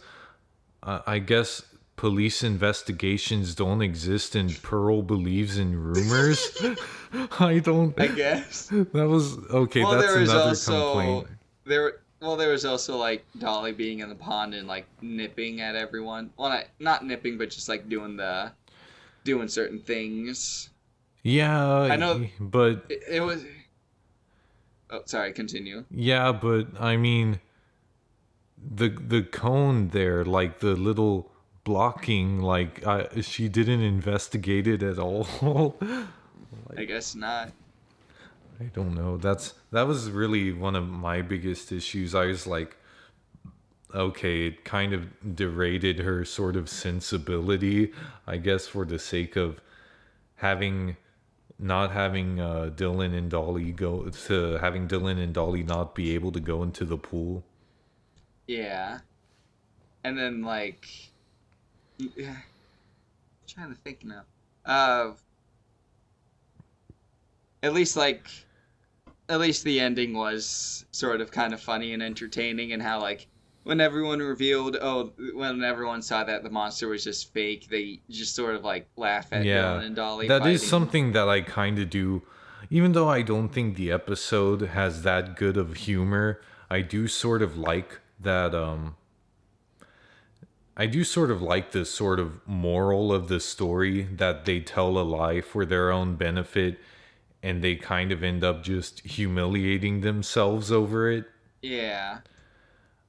I guess police investigations don't exist and Pearl believes in rumors. I don't. I guess. That was okay. Well, That's there was another also complaint. there was also like Dolly being in the pond and like nipping at everyone. Well, not nipping, but just like doing certain things. Yeah, I know but it was. Oh, sorry. Continue. yeah, but I mean, the cone there, like the little blocking, like she didn't investigate it at all. I guess not. I don't know. That was really one of my biggest issues. I was like, okay, it kind of degraded her sort of sensibility, I guess, for the sake of not having Dylan and Dolly not be able to go into the pool. Yeah. And then like, I'm trying to think now. At least the ending was sort of kind of funny and entertaining, and how like when everyone saw that the monster was just fake, they just sort of like laugh at Yeah, Dylan and Dolly that fighting. is something that I kind of do. Even though I don't think the episode has that good of humor, I do sort of like that. I do sort of like the sort of moral of the story that they tell a lie for their own benefit, and they kind of end up just humiliating themselves over it. Yeah.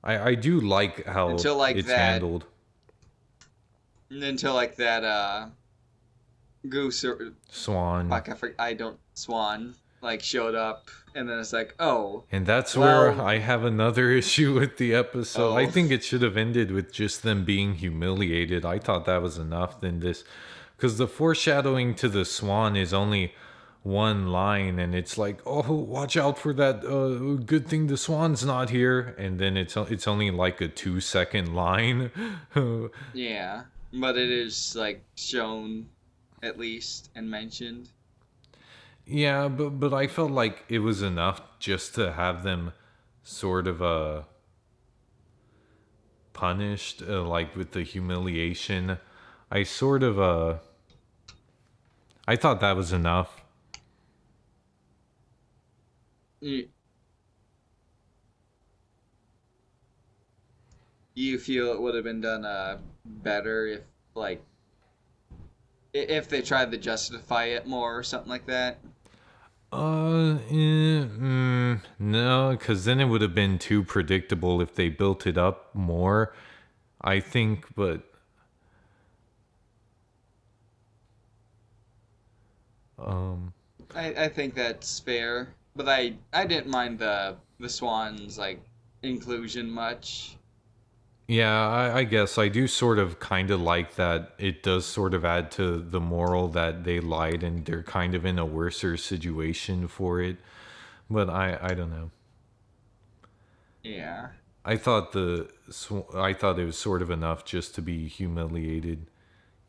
I do like how Until like it's that handled. until like that goose or Swan. fuck, Swan like showed up, and then it's like, oh, And that's well, where I have another issue with the episode. I oh, think it should have ended with just them being humiliated. I thought that was enough than this. Because the foreshadowing to the swan is only one line, and it's like, oh, watch out for that. Good thing the swan's not here. And then it's only like a 2-second line. yeah, but it is like shown at least and mentioned. Yeah, but I felt like it was enough just to have them sort of punished, like with the humiliation. I sort of I thought that was enough. you, you feel it would have been done better if like if they tried to justify it more or something like that. No, because then it would have been too predictable if they built it up more, I think, but um I think that's fair, but I didn't mind the swans like inclusion much. yeah, I guess I do sort of kind of like that it does sort of add to the moral that they lied and they're kind of in a worser situation for it. But I don't know. Yeah. I thought it was sort of enough just to be humiliated,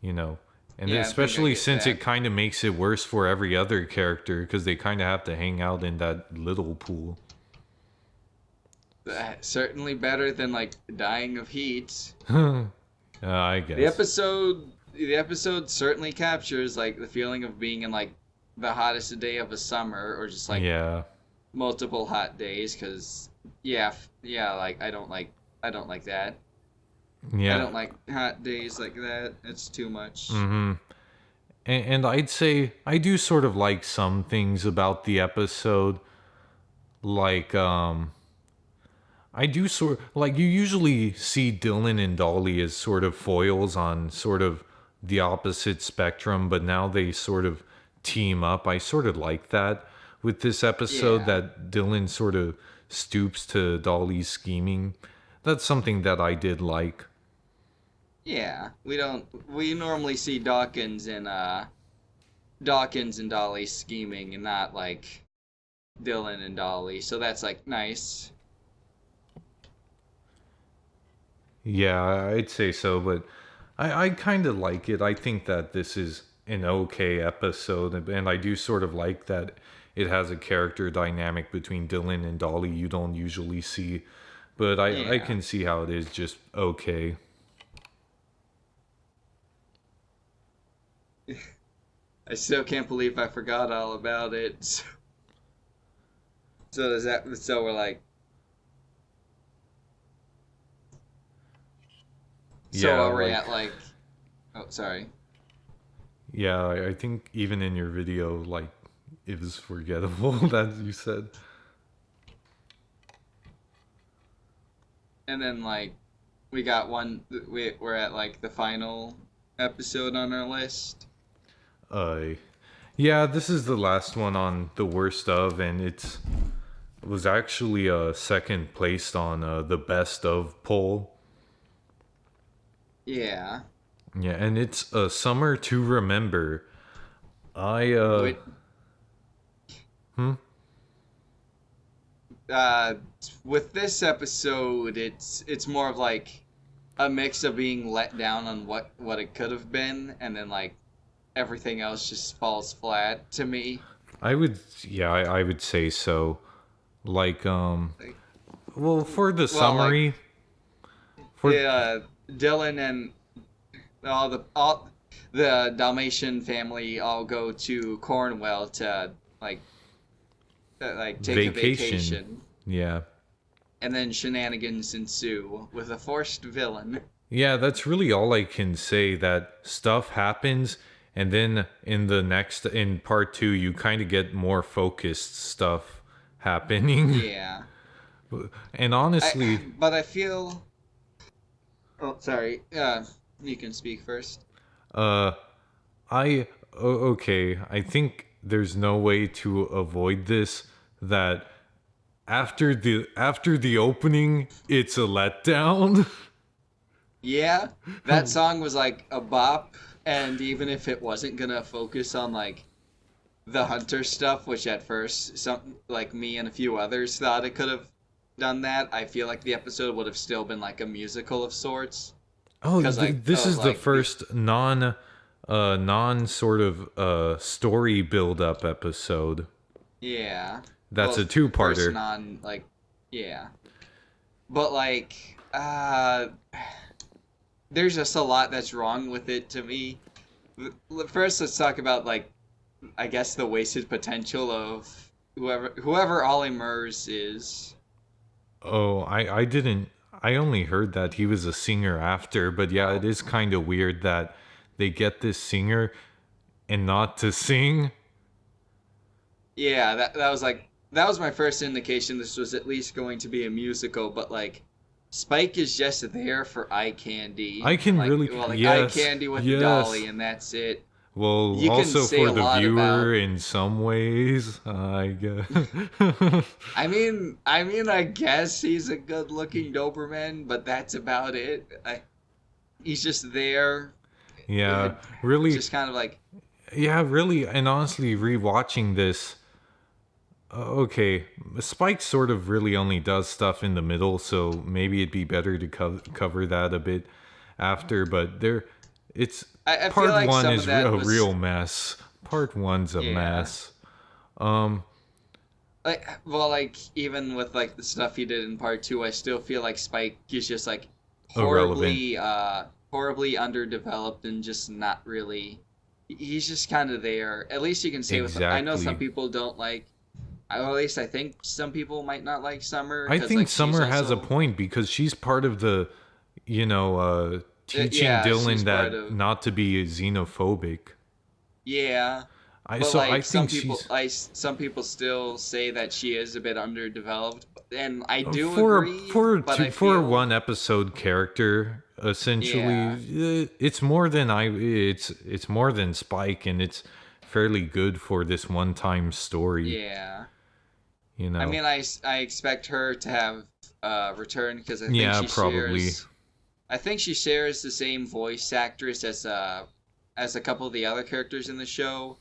you know. And Yeah, I think I especially get since that. it kind of makes it worse for every other character because they kind of have to hang out in that little pool. Certainly better than like dying of heat. I The guess. episode the episode certainly captures like the feeling of being in like the hottest day of a summer or just like Yeah. multiple hot days cuz yeah, yeah, like I don't like that. I Yeah. don't like hot days like that. It's too much. Mm-hmm. And I'd say I do sort of like some things about the episode. Like, I do sort like you usually see Dylan and Dolly as sort of foils on sort of the opposite spectrum, but now they sort of team up. I sort of like that with this episode Yeah. that Dylan sort of stoops to Dolly's scheming. That's something that I did like. Yeah. We normally see Dawkins and Dolly scheming and not like Dylan and Dolly. So that's like nice. Yeah, I'd say so, but I kind of like it. I think that this is an okay episode, and I do sort of like that it has a character dynamic between Dylan and Dolly you don't usually see, but I Yeah. can see how it is just okay. I still can't believe I forgot all about it. So does that so we're like so Yeah, are we like, at like oh sorry. yeah, I think even in your video, like, it was forgettable that you said. And then like we got we're at like the final episode on our list. Uh, yeah, this is the last one on the worst of, and it was actually second placed on the best of poll. Yeah. Yeah, and it's a summer to remember. I Wait, hmm? uh with this episode it's more of like a mix of being let down on what it could have been and then like everything else just falls flat to me. I would yeah, I would say so. Like Like well, for the well like summary, for the Dylan and all the Dalmatian family all go to Cornwall to like take a vacation. vacation Yeah. and then shenanigans ensue with a forced villain. Yeah, that's really all I can say. That stuff happens, and then in part two, you kind of get more focused stuff happening. Yeah. And honestly, But I feel. Oh, sorry. You can speak first. uh, okay, I think there's no way to avoid this. That after the opening, it's a letdown. Yeah, that song was like a bop, and even if it wasn't gonna focus on like the Hunter stuff, which at first some like me and a few others thought it could have done that, I feel like the episode would have still been like a musical of sorts. Oh, Cause like this is the like first non sort of story build up episode. yeah, That's well, a two-parter. first non like yeah, but like there's just a lot that's wrong with it to me. First, let's talk about like I guess the wasted potential of whoever Ollie Murs is. Oh, I didn't. I only heard that he was a singer after, but yeah, it Oh, is kind of weird that they get this singer and not to sing. yeah, that was my first indication this was at least going to be a musical, but like Spike is just there for eye I candy. can Like, really, well, like eye yes, candy with yes. Dolly, and that's it. Well, You can also say for a the lot about. viewer in some ways, I guess. I guess he's a good-looking Doberman, but that's about it. He's just there. Yeah, It, really, just kind of like, yeah, really, and honestly, rewatching this, okay, Spike sort of really only does stuff in the middle, so maybe it'd be better to cover that a bit after. But it's I feel part like one some is of that a was, real mess. Part one's a yeah. mess. Um, Like, well, like even with like the stuff he did in part two, I still feel like Spike is just like irrelevant. horribly underdeveloped and just not really. He's just kind of there. At least you can say with. I know some Exactly. people don't like. Or at least I think some people might not like Summer I because think like she's Summer has a also. point because she's part of the, you know, teaching Yeah, she's Dylan part that of. not to be xenophobic. Yeah, I but so I like think she's some people still say that she is a bit underdeveloped, and I do for agree. But I for a feel, one episode character essentially yeah. it's more than it's more than Spike, and it's fairly good for this one time story, Yeah. you I know. mean, I expect her to have return because Yeah, probably. I think she shares the same voice actress as a couple of the other characters in the show.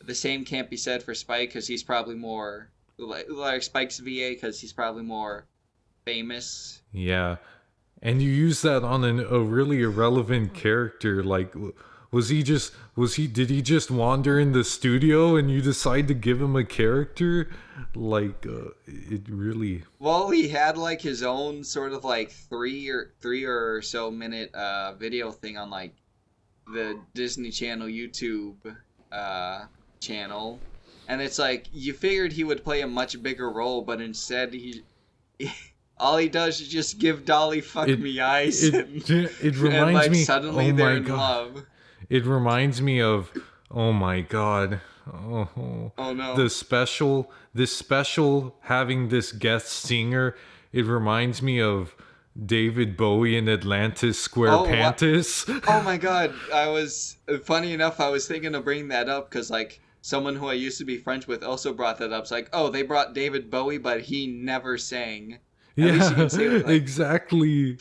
The same can't be said for Spike because he's probably more like Spike's VA because he's probably more famous. Yeah, and you use that on a really irrelevant character. Like, was he did he just wander in the studio and you decide to give him a character? Like, it really. Well, he had like his own sort of like three or so minute video thing on like the Disney Channel YouTube uh channel. And it's like you figured he would play a much bigger role, but instead all he does is just give Dolly fuck it me eyes it and it and reminds like me. suddenly Oh they're my in god! love. It reminds me of. Oh my god! Oh, Oh no. this special having this guest singer. It reminds me of David Bowie in Atlantis Square Oh what Pantis. Oh my god. I was funny enough I was thinking of bringing that up cuz like someone who I used to be friends with also brought that up. It's like, "Oh, they brought David Bowie, but he never sang." At least you Yeah, can say like exactly.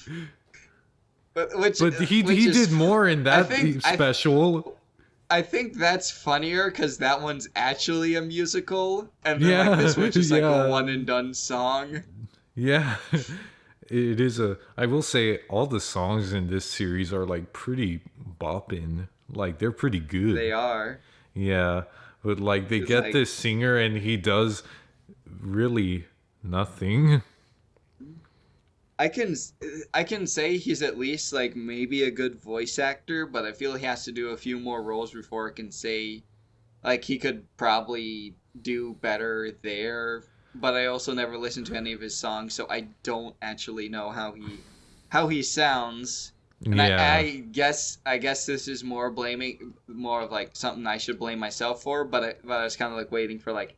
but But which he is did more in I that think I special. I think that's funnier because that one's actually a musical, and then like Yeah, this one's just like a yeah, one and done song. yeah. It is a. I will say all the songs in this series are like pretty bopping. Like they're pretty good. They are. Yeah, but like they It's get like this singer and he does really nothing. I can I can say he's at least like maybe a good voice actor, but I feel he has to do a few more roles before I can say like he could probably do better there. But I also never listened to any of his songs, so I don't actually know how he sounds. And Yeah. I guess this is more of like something I should blame myself for. But I was kind of like waiting for like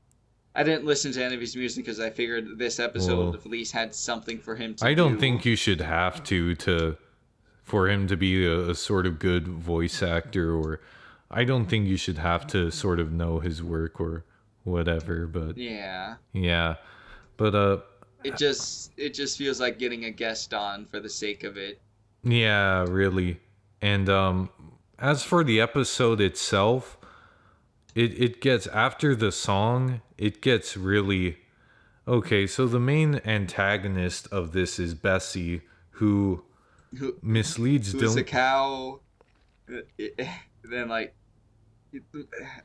I didn't listen to any of his music because I figured this episode Well, at least had something for him to I don't do. think you should have to for him to be a sort of good voice actor, or I don't think you should have to sort of know his work or whatever, but Yeah, yeah. But it just feels like getting a guest on for the sake of it. yeah, really. And as for the episode itself, it gets after the song, it gets really okay, so the main antagonist of this is Bessie, who Who misleads who's a Dylan. cow? Then like,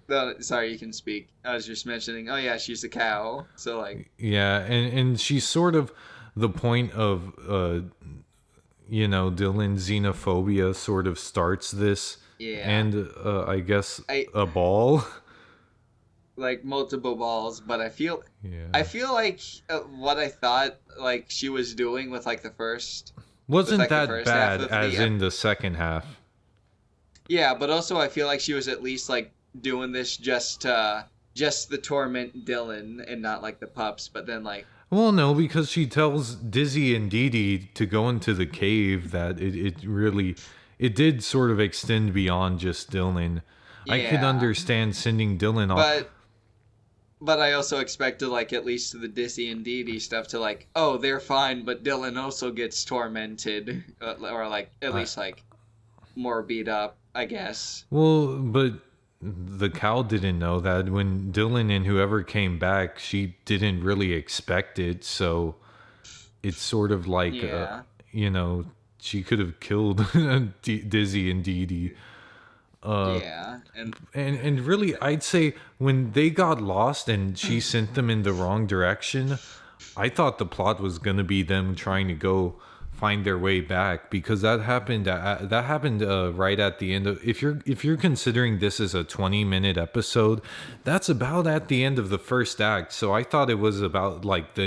no, sorry, you can speak. I was just mentioning. Oh yeah, she's a cow. So like, Yeah, and she's sort of the point of Dylan's xenophobia sort of starts this, yeah, and I guess I a ball. like multiple balls, but Yeah. I feel like what I thought like she was doing with Wasn't like the that first half bad of as the in the second half. yeah, but also I feel like she was at least like doing this just the torment Dylan and not like the pups, but then like Well, no, because she tells Dizzy and Dee Dee to go into the cave that it really it did sort of extend beyond just Dylan. I could yeah. understand sending Dylan off. But I also expected like at least the Dizzy and Dee Dee stuff to like, oh, they're fine, but Dylan also gets tormented, or like at I, least like more beat up, I guess. well, but the cow didn't know that when Dylan and whoever came back, she didn't really expect it. So it's sort of like, Yeah, you know, she could have killed Dizzy and Dee Dee. yeah, and And really, I'd say when they got lost and she sent them in the wrong direction, I thought the plot was gonna be them trying to go find their way back because that happened right at the end of if you're considering this as a 20-minute episode, that's about at the end of the first act. So I thought it was about like the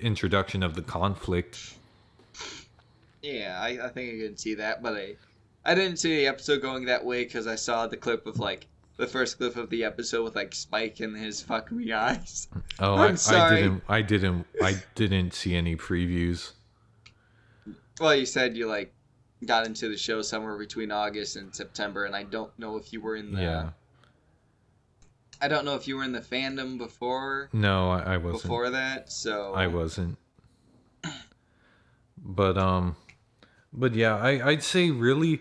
introduction of the conflict. yeah, I think I can see that, but I didn't see the episode going that way because I saw the clip of like the first clip of the episode with like Spike and his fuck me eyes. Oh, I'm sorry. I didn't see any previews. Well, you said you like got into the show somewhere between August and September, and I don't know if you were in the Yeah. I don't know if you were in the fandom No, I wasn't. before that, so I wasn't. But yeah, I'd say really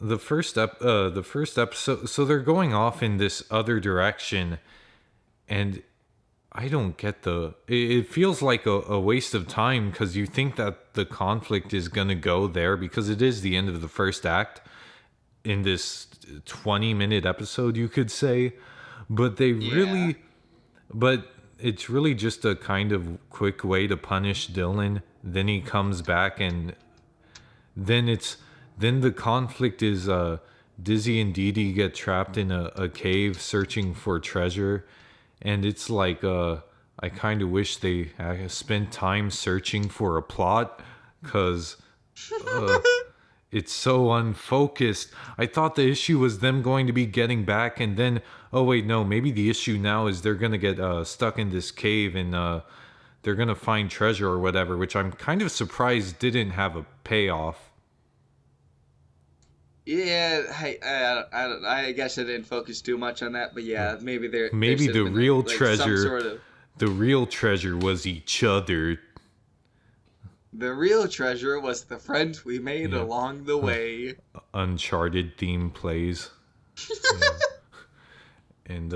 the first episode, so they're going off in this other direction, and I don't get it feels like a waste of time because you think that the conflict is gonna go there because it is the end of the first act in this 20-minute episode, you could say, but yeah. but it's really just a kind of quick way to punish Dylan. Then he comes back and then it's then the conflict is Dizzy and Dee Dee get trapped in a cave searching for treasure, and it's like I kind of wish they spent time searching for a plot because it's so unfocused. I thought the issue was them going to be getting back, and then oh wait, no, maybe the issue now is they're gonna get stuck in this cave and they're gonna find treasure or whatever, which I'm kind of surprised didn't have a payoff. Yeah, I guess I didn't focus too much on that, but yeah, maybe there Maybe should the have been real like some treasure, sort of the real treasure was each other. the real treasure was the friends we made Yeah. along the way. Uncharted theme plays. And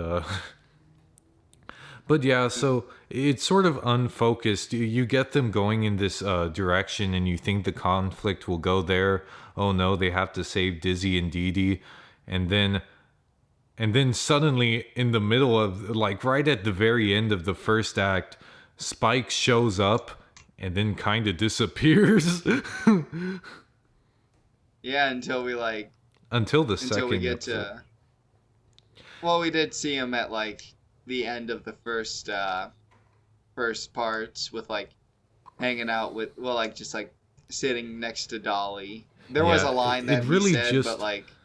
but yeah, so it's sort of unfocused. You get them going in this direction and you think the conflict will go there. Oh no, they have to save Dizzy and Dee Dee. And then suddenly in the middle of like right at the very end of the first act, Spike shows up and then kind of disappears Yeah, until we like until the until we second get episode. to well, we did see him at like the end of the first parts with like hanging out with well like just like sitting next to Dolly. There was Yeah, a line it that he really said, just but like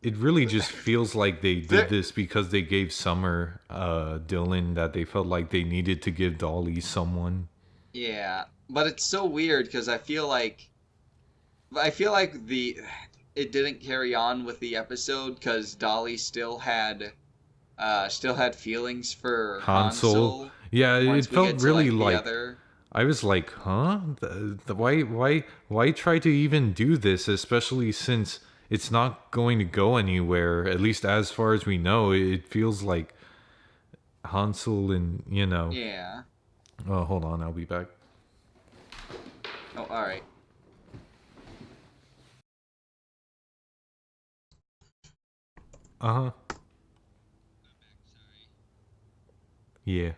it really just feels like they did there, this because they gave Summer Dylan that they felt like they needed to give Dolly someone. yeah, but it's so weird because I feel like the it didn't carry on with the episode because Dolly still had feelings for Hansel. Hansel Yeah, it once we felt get to really like the like other I was like, huh? Why try to even do this, especially since it's not going to go anywhere, at least as far as we know. It feels like Hansel and, yeah. oh, hold on, I'll be back. Oh, all right. Uh-huh. Yeah.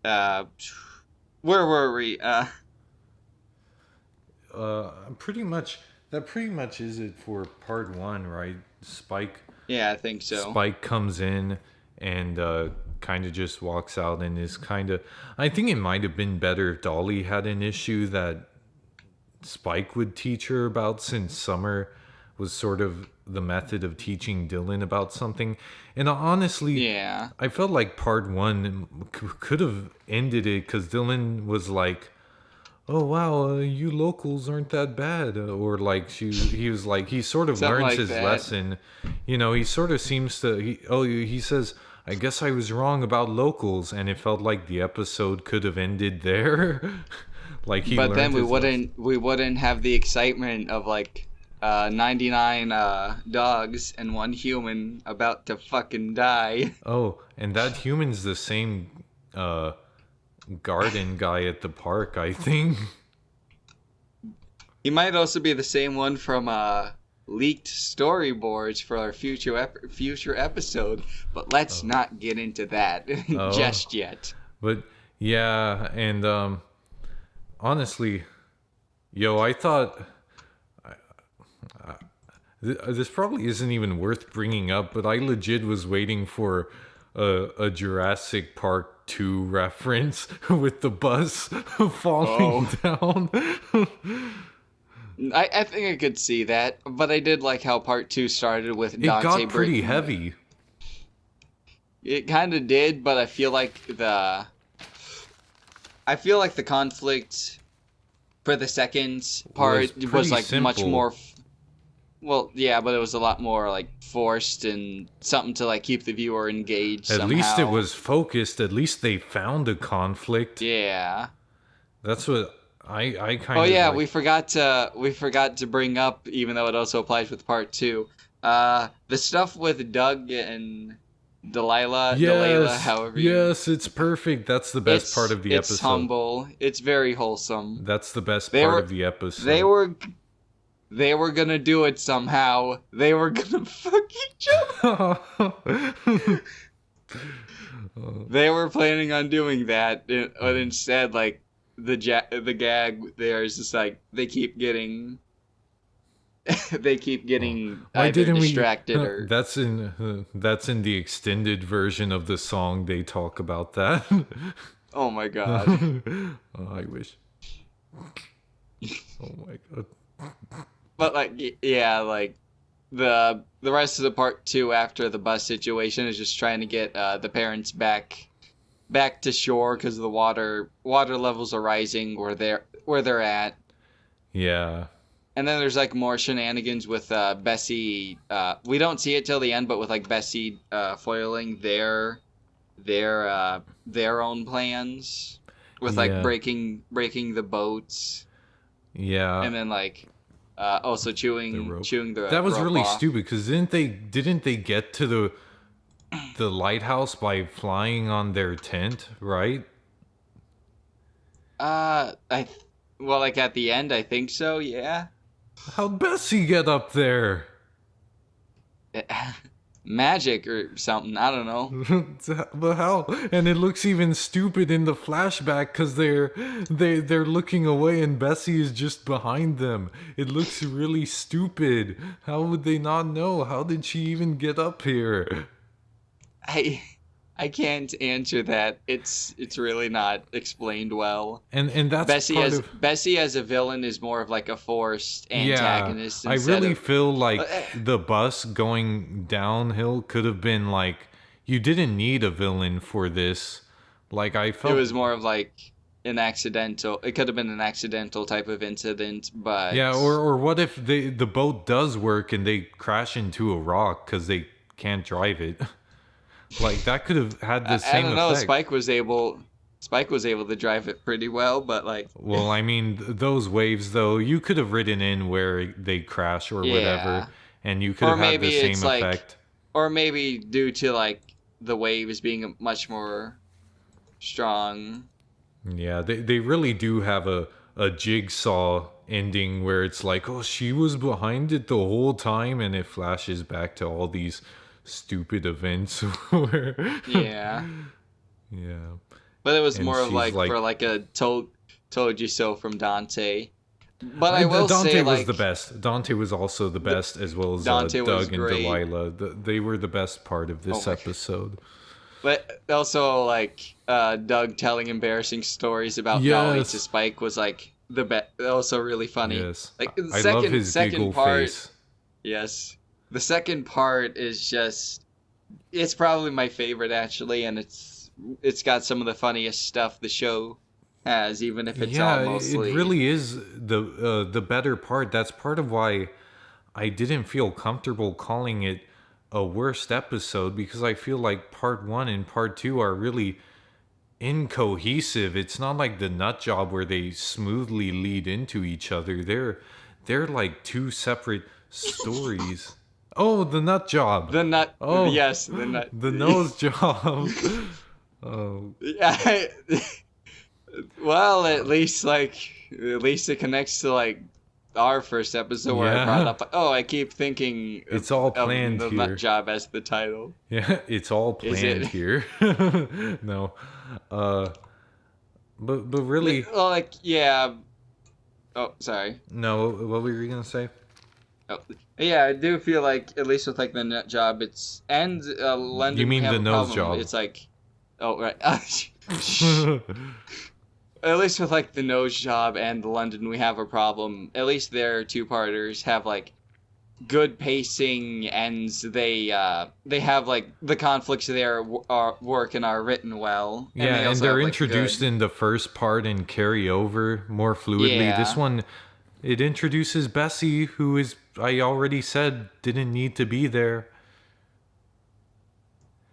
Uh, where were we? Pretty much that pretty much is it for part one, right? Yeah, I think so. Spike comes in and kind of just walks out and is kind of. I think it might have been better if Dolly had an issue that Spike would teach her about, since Summer was sort of the method of teaching Dylan about something. And honestly, Yeah. I felt like part one could have ended it because Dylan was like, "Oh wow, you locals aren't that bad," or like he was like, he sort of Something learns like his that. lesson. He sort of seems to. He says, "I guess I was wrong about locals," and it felt like the episode could have ended there. Like he But then learned his lesson. we wouldn't have the excitement of like 99 dogs and one human about to fucking die. Oh, and that human's the same garden guy at the park, I think. He might also be the same one from leaked storyboards for our future episode, but let's not get into that Oh. just yet. But yeah, and honestly, I thought this probably isn't even worth bringing up, but I legit was waiting for a Jurassic Park 2 reference with the bus falling down. I think I could see that, but I did like how part 2 started with It Dante got pretty breaking- heavy. It kind of did, but I feel like the conflict for the second part was pretty like much simple. more. Well, yeah, but it was a lot more like forced and something to like keep the viewer engaged. At least it somehow. was focused. At least they found a conflict. Yeah. That's what I kind Oh of. yeah, like. we forgot to bring up, even though it also applies with part 2. The stuff with Doug and Delilah, Yes, however you. yes, it's perfect. That's the best part of the it's episode. humble. It's very wholesome. That's the best They part were- of the episode. They were gonna do it somehow. They were gonna fuck each other. They were planning on doing that, but instead, like the gag there is just like they keep getting Why either didn't distracted we? or That's in the extended version of the song. They talk about that. oh my god. Oh, I wish. Oh my god. But like yeah, like the rest of the part 2 after the bus situation is just trying to get the parents back to shore because the water levels are rising where they're at. Yeah. And then there's like more shenanigans with Bessie. We don't see it till the end, but with like Bessie foiling their own plans with like Yeah. breaking the boats, Yeah. and then like also The chewing rope. the That was rope really off. stupid because didn't they get to the lighthouse by flying on their tent, right? Well, like at the end, I think so. Yeah. How'd Bessie get up there? Magic or something. I don't know. But how? And it looks even stupid in the flashback because they're looking away and Bessie is just behind them. It looks really stupid. How would they not know? How did she even get up here? I can't answer that. It's really not explained well. And that's Bessie part as of, Bessie as a villain is more of like a forced antagonist. I instead really of, feel like the bus going downhill could have been like, you didn't need a villain for this. Like I it felt was more of like an accidental. It could have been an accidental type of incident, but yeah, or what if the boat does work and they crash into a rock because they can't drive it? Like that could have had the I same don't know. effect. Spike was able to drive it pretty well, but like Well, I mean, those waves though, you could have ridden in where they crash or Yeah. whatever, and you could Or have had maybe the same it's like- effect. or maybe due to like the waves being much more strong. Yeah, they really do have a jigsaw ending where it's like, oh, she was behind it the whole time, and it flashes back to all these stupid events where Yeah. yeah. But it was And more of she's like, like- for like a told you so from Dante. But I will Dante say, was like, the best. Dante was also the best, as well as Dante was Doug and great. Delilah. They were the best part of Oh this my god. episode. But also, like, Doug telling embarrassing stories about Dolly to Yes, Spike was like the best. Also really funny. yes. Like the I love second his second giggle part, face. yes, the second part is just it's probably my favorite actually, and it's got some of the funniest stuff the show has, even if it's all Yeah, it mostly. really is the better part. That's part of why I didn't feel comfortable calling it a worst episode, because I feel like part one and part two are really incohesive. It's not like the nut job where they smoothly lead into each other. They're like two separate stories. Oh, the nut job. The nut, Oh, yes, the nut. the nose job. Oh, Yeah. Well, at least it connects to like our first episode where I brought yeah. up. Oh, I keep thinking It's all of planned the here. nut job as the title. Yeah, it's all Is planned it? here. No. Uh but really, Well, like yeah. Oh, sorry. no, what were you gonna say? Oh, yeah, I do feel like at least with like the nut job, it's and You London we mean have the a nose problem. job? It's like, oh right. At least with like the nose job and London we have a problem. At least their two-parters have like good pacing, and they have like the conflicts there are work and are written well. And they Yeah, and also they're have, like, introduced good. in the first part and carry over more fluidly. This Yeah. one, it introduces Bessie, who is, I already said, didn't need to be there.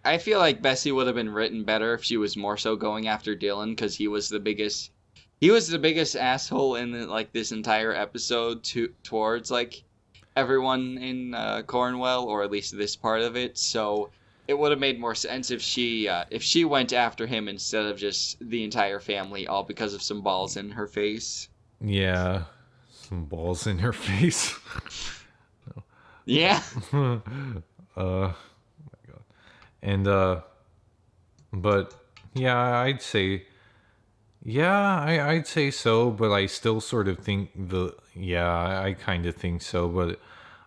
I feel like Bessie would have been written better if she was more so going after Dylan, because he was the biggest asshole in like this entire episode towards like everyone in Cornwall, or at least this part of it. So it would have made more sense if she went after him instead of just the entire family, all because of some balls in her face. Yeah, some balls in her face. Yeah. uh, and but yeah, I'd say so, but I still sort of think I kind of think so, but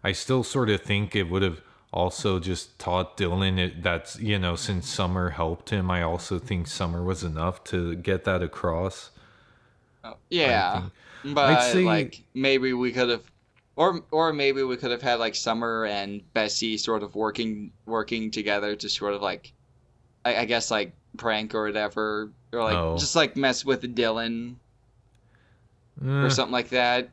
I still sort of think it would have also just taught Dylan that's, since Summer helped him, I also think Summer was enough to get that across. Oh, I yeah, think I'd but say like maybe we could have, or maybe we could have had like Summer and Bessie sort of working together to sort of like, I guess like prank or whatever, or like oh, just like mess with Dylan or eh, something like that.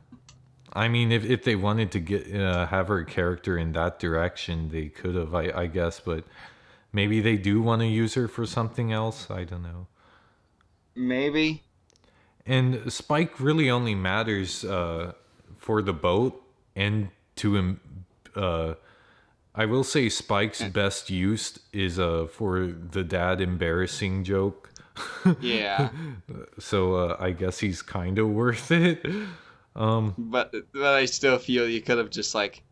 I mean, if they wanted to get have her character in that direction, they could have, I guess, but maybe they do want to use her for something else. I don't know. Maybe. And Spike really only matters for the boat and to him. I will say Spike's best use is for the dad embarrassing joke. Yeah, So I guess he's kind of worth it. but I still feel you could have just like,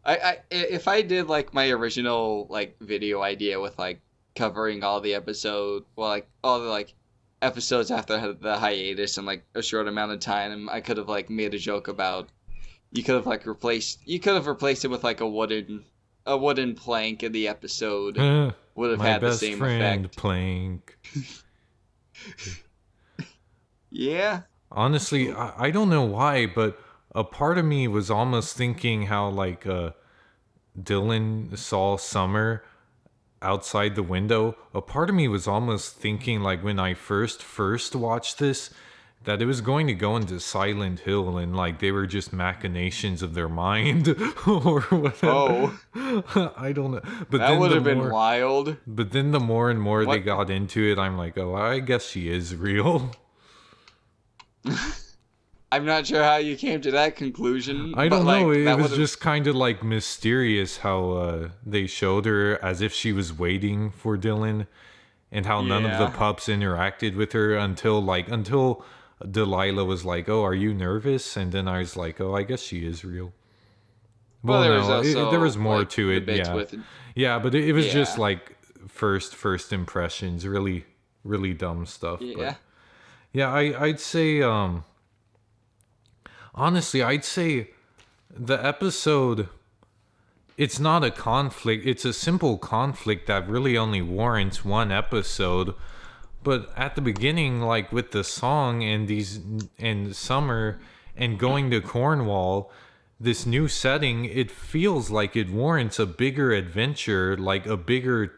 I if I did like my original like video idea with like covering all the episode, well, like all the like episodes after the hiatus in like a short amount of time, I could have like made a joke about you could have like replaced it with like a wooden plank in the episode would have My had the best same friend effect. Plank. Yeah. Honestly, I don't know why, but a part of me was almost thinking how like Dylan saw Summer outside the window. A part of me was almost thinking like when I first watched this that it was going to go into Silent Hill and like they were just machinations of their mind or whatever. Oh, I don't know. But that then would the have been more wild. but then the more and more they What? got into it, I'm like, "Oh, I guess she is real." I'm not sure how you came to that conclusion, I but don't like know. It that was would have. just kind of like mysterious how they showed her as if she was waiting for Dylan, and how none of the Yeah. pups interacted with her until Delilah was like, "Oh, are you nervous?" And then I was like, "Oh, I guess she is real." Well, Well, there was no, also there was more like to the it. bits Yeah, with yeah, but it was just yeah, like first impressions, really dumb stuff. But yeah. yeah, I'd say Honestly, I'd say the episode, it's not a conflict. It's a simple conflict that really only warrants one episode. But at the beginning, like with the song and summer and going to Cornwall, this new setting, it feels like it warrants a bigger adventure, like a bigger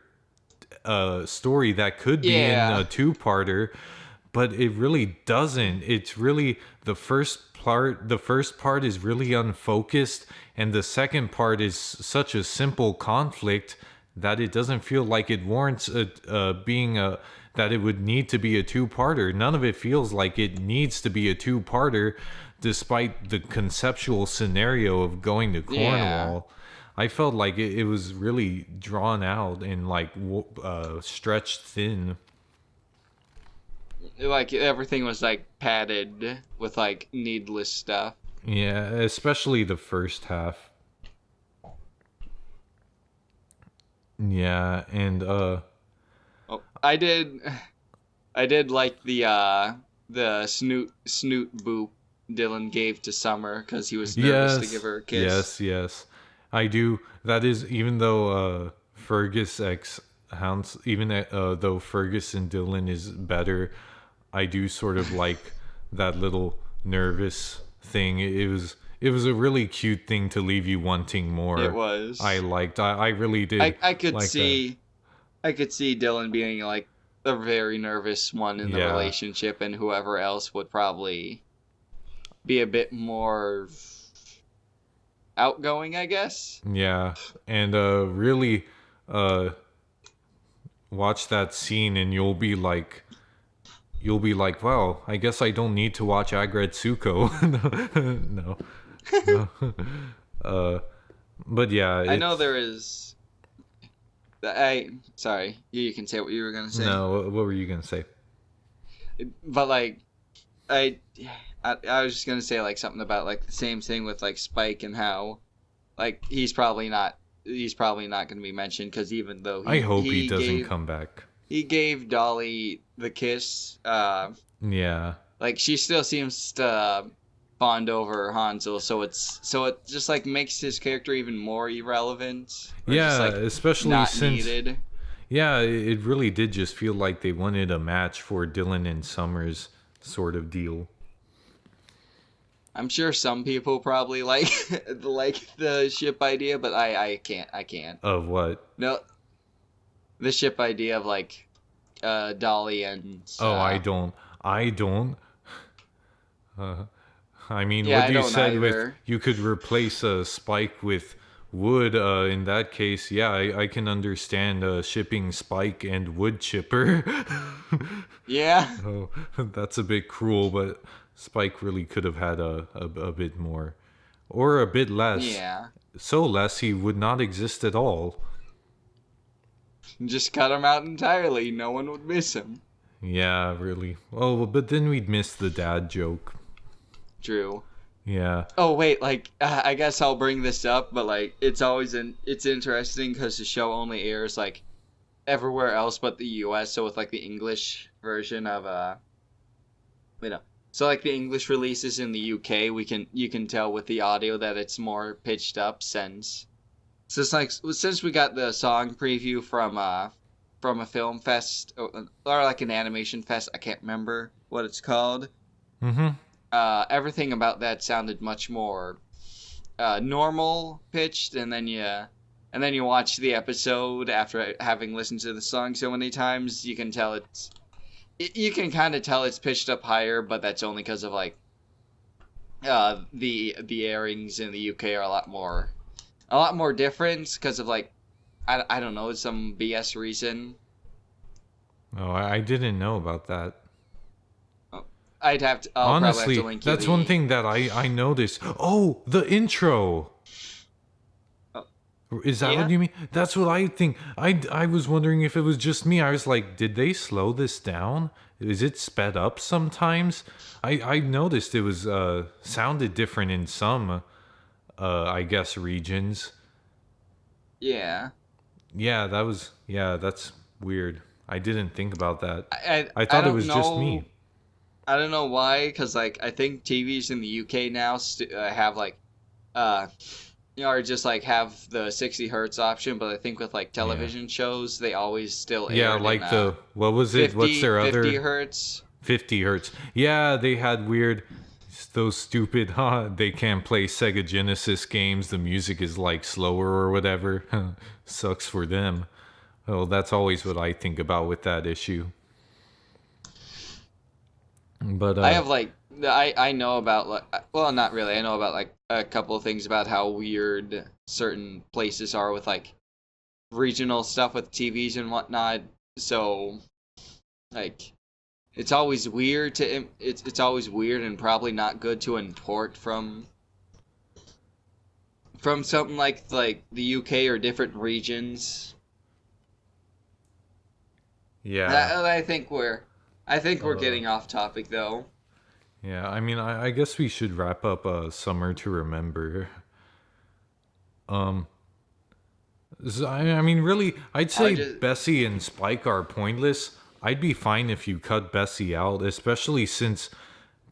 story that could be in Yeah. a two-parter, but it really doesn't. It's really the first part. The first part is really unfocused, and the second part is such a simple conflict that it doesn't feel like it warrants being a that it would need to be a two-parter. None of it feels like it needs to be a two-parter, despite the conceptual scenario of going to Cornwall. Yeah. I felt like it was really drawn out and like stretched thin. Like everything was like padded with like needless stuff. Yeah, especially the first half. Yeah, and Oh, I did like the snoot boop Dylan gave to Summer because he was nervous to give her a kiss. yes. I do. That is, even though Fergus X Hounds, even though Fergus and Dylan is better, I do sort of like that little nervous thing. It was a really cute thing to leave you wanting more. It was. I liked. I really did. I could like see I could see Dylan being like a very nervous one in the Yeah. relationship, and whoever else would probably be a bit more outgoing, I guess. That. Yeah, and really watch that scene, and you'll be like, wow, I guess I don't need to watch Agretsuko. no, no. But yeah, I know there is. Sorry, you can say what you were gonna say. No, what were you gonna say? But like, I, I was just gonna say like something about like the same thing with like Spike and how, like he's probably not gonna be mentioned because even though I hope he doesn't gave, come back. he gave Dolly the kiss. Yeah, Like she still seems to bond over Hanzo, so it just like makes his character even more irrelevant. Or yeah, just, like, especially not since needed. yeah, it really did just feel like they wanted a match for Dylan and Summers sort of deal. I'm sure some people probably like like the ship idea, but I can't. Of what? No, the ship idea of like Dolly and Oh, I don't. I mean, Yeah, what I you don't said with either. you could replace a Spike with wood. In that case, yeah, I can understand shipping Spike and wood chipper. Yeah. Oh, that's a bit cruel, but Spike really could have had a bit more, or a bit less. Yeah. So less he would not exist at all. Just cut him out entirely. No one would miss him. Yeah, really. Oh, but then we'd miss the dad joke. True. Yeah. Oh wait, like I guess I'll bring this up, but like it's interesting because the show only airs like everywhere else but the U.S. So with like the English version of so like the English releases in the U.K. you can tell with the audio that it's more pitched up since since we got the song preview from a film fest or like an animation fest. I can't remember what it's called. Mm-hmm. Everything about that sounded much more normal pitched, and then you watch the episode after having listened to the song so many times. You can tell you can kind of tell it's pitched up higher, but that's only because of like the airings in the UK are a lot more different because of like I don't know, some BS reason. Oh, I didn't know about that. I'll probably have Honestly, to link you that's one thing that I noticed. Oh, the intro. Oh, Is that yeah? what you mean? That's what I think. I was wondering if it was just me. I was like, did they slow this down? Is it sped up sometimes? I noticed it was sounded different in some I guess regions. Yeah. Yeah, that's weird. I didn't think about that. I I thought it don't was just me. know- I don't know why, because like I think TVs in the UK now have like uh or just like have the 60 hertz option, but I think with like Yeah. television shows they always still Yeah, aired in like the what was it? What's their 50 other hertz. 50 hertz? Yeah, they had weird those stupid they can't play Sega Genesis games. The music is like slower or whatever. Sucks for them. Oh, that's always what I think about with that issue. But I have like I know about like well not really. I know about like a couple of things about how weird certain places are with like regional stuff with TVs and whatnot. So like it's always weird to it's always weird and probably not good to import from something like the UK or different regions. yeah. I think we're Uh getting off topic though. yeah, I mean I guess we should wrap up Summer to Remember. Um I mean, really, I'd I say just Bessie and Spike are pointless. I'd be fine if you cut Bessie out, especially since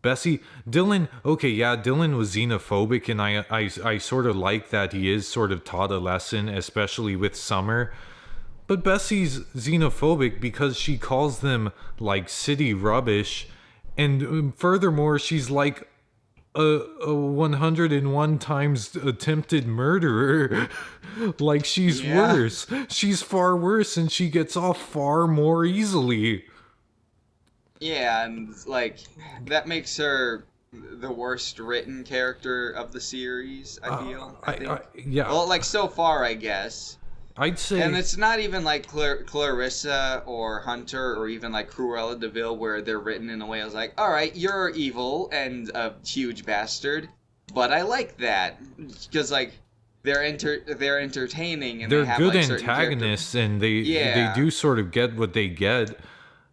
Bessie, Dylan, okay, yeah, Dylan was xenophobic, and I sort of like that he is sort of taught a lesson, especially with Summer. But Bessie's xenophobic because she calls them like city rubbish, and furthermore, she's like a 101 times attempted murderer. Like she's yeah. worse. She's far worse, and she gets off far more easily. Yeah, and like that makes her the worst written character of the series, I feel. I I think. yeah, Well, like so far, I guess. I'd And say it's not even like Clarissa or Hunter or even like Cruella DeVille where they're written in a way I was like, all right, you're evil and a huge bastard, but I like that because like they're entertaining and they they're have good like certain character. antagonists, and they Yeah, do sort of get what they get.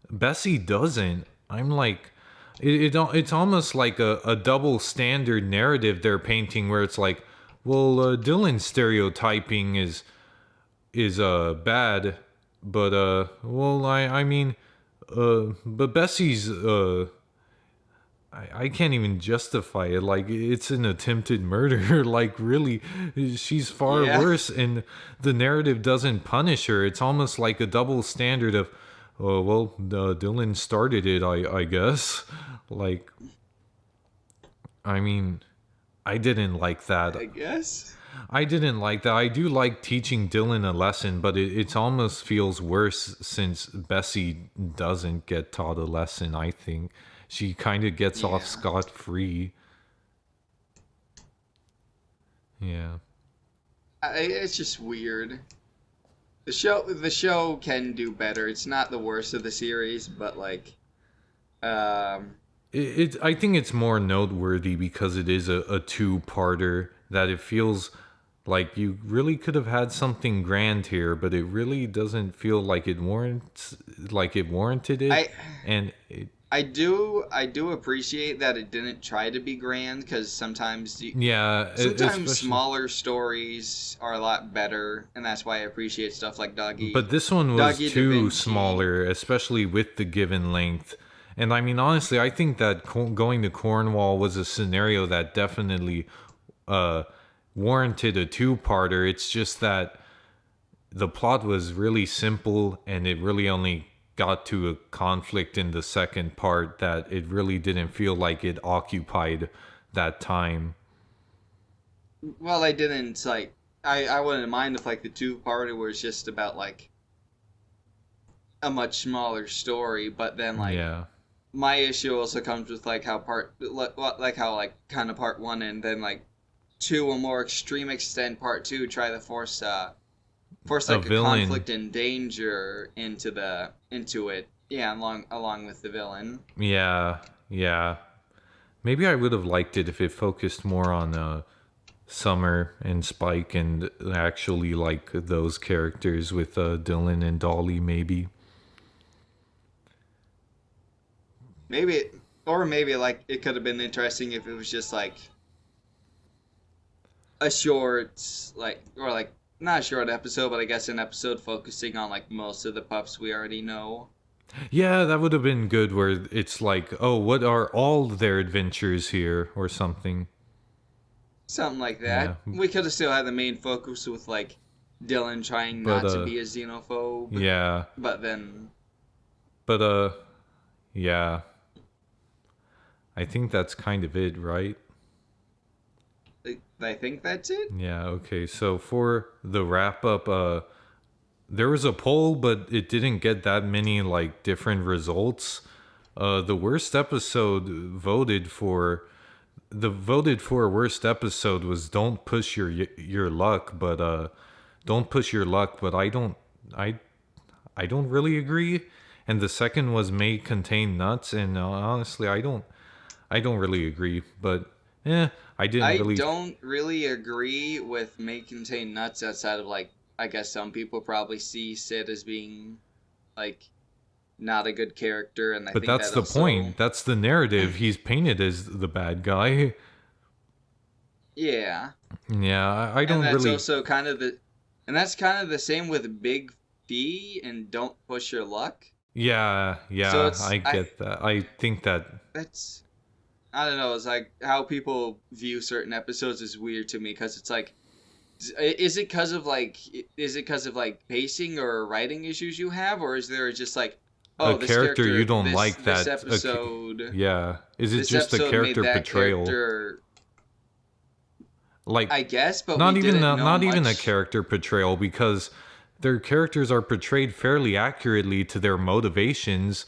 Bessie doesn't. I'm like, it's almost like a double standard narrative they're painting, where it's like, well, Dylan's stereotyping is bad, but well, I mean, but Bessie's I can't even justify it. Like it's an attempted murder. Like really, she's far yeah, worse, and the narrative doesn't punish her. It's almost like a double standard of, oh well, Dylan started it. I guess. Like I mean, I didn't like that. I guess. I didn't like that. I do like teaching Dylan a lesson, but it almost feels worse since Bessie doesn't get taught a lesson, I think. She kind of gets off Yeah. scot free. Yeah. It's just weird. The show can do better. It's not the worst of the series, but like um I think it's more noteworthy because it is a two-parter, that it feels like you really could have had something grand here, but it really doesn't feel like it warranted it. I And it, I do appreciate that it didn't try to be grand because yeah, sometimes especially. smaller stories are a lot better, and that's why I appreciate stuff like But this one was Doggy Da too Vinci. smaller, especially with the given length. And I mean, honestly, I think that going to Cornwall was a scenario that definitely uh, warranted a two-parter. It's just that the plot was really simple, and it really only got to a conflict in the second part that it really didn't feel like it occupied that time. Well, I didn't like. I wouldn't mind if like the two-parter was just about like a much smaller story, but then like Yeah. my issue also comes with like how like how like kind of part one and then like to a more extreme extent part two try to force A like a villain. conflict and danger into it, yeah, along with the villain. Yeah. Yeah. Maybe I would have liked it if it focused more on Summer and Spike, and actually like those characters with Dylan and Dolly, maybe. Maybe or maybe like it could have been interesting if it was just like a short like or like not a short episode but I guess an episode focusing on like most of the pups we already know. Yeah, that would have been good where it's like, oh, what are all their adventures here or something. Something like Yeah. that. We could have still had the main focus with like Dylan trying But not to be a xenophobe, yeah. but then But yeah. I think that's kind of it, right? I think that's it. Yeah, okay. So for the wrap up, there was a poll, but it didn't get that many like different results. The worst episode voted for worst episode was "Don't Push Your Luck," but "Don't Push Your Luck," but I I don't really agree. And the second was "May Contain Nuts," and honestly, I don't really agree. But I didn't I really. don't really agree with may contain nuts outside of like I guess some people probably see Sid as being like not a good character, and I But think that's that the also point. That's the narrative. He's painted as the bad guy. yeah, Yeah, I and don't that's really. also kind of the and that's kind of the same with Big Fee and Don't Push Your Luck. Yeah, So yeah, it's I get that. I think that. that's I don't know. It's like how people view certain episodes is weird to me because it's like, is it because of like pacing or writing issues you have, or is there just like, A oh, this character you don't like this that. episode, Yeah, is it this just a episode made character that portrayal? character, Like I guess, but not we even didn't know not even a much. character portrayal because their characters are portrayed fairly accurately to their motivations.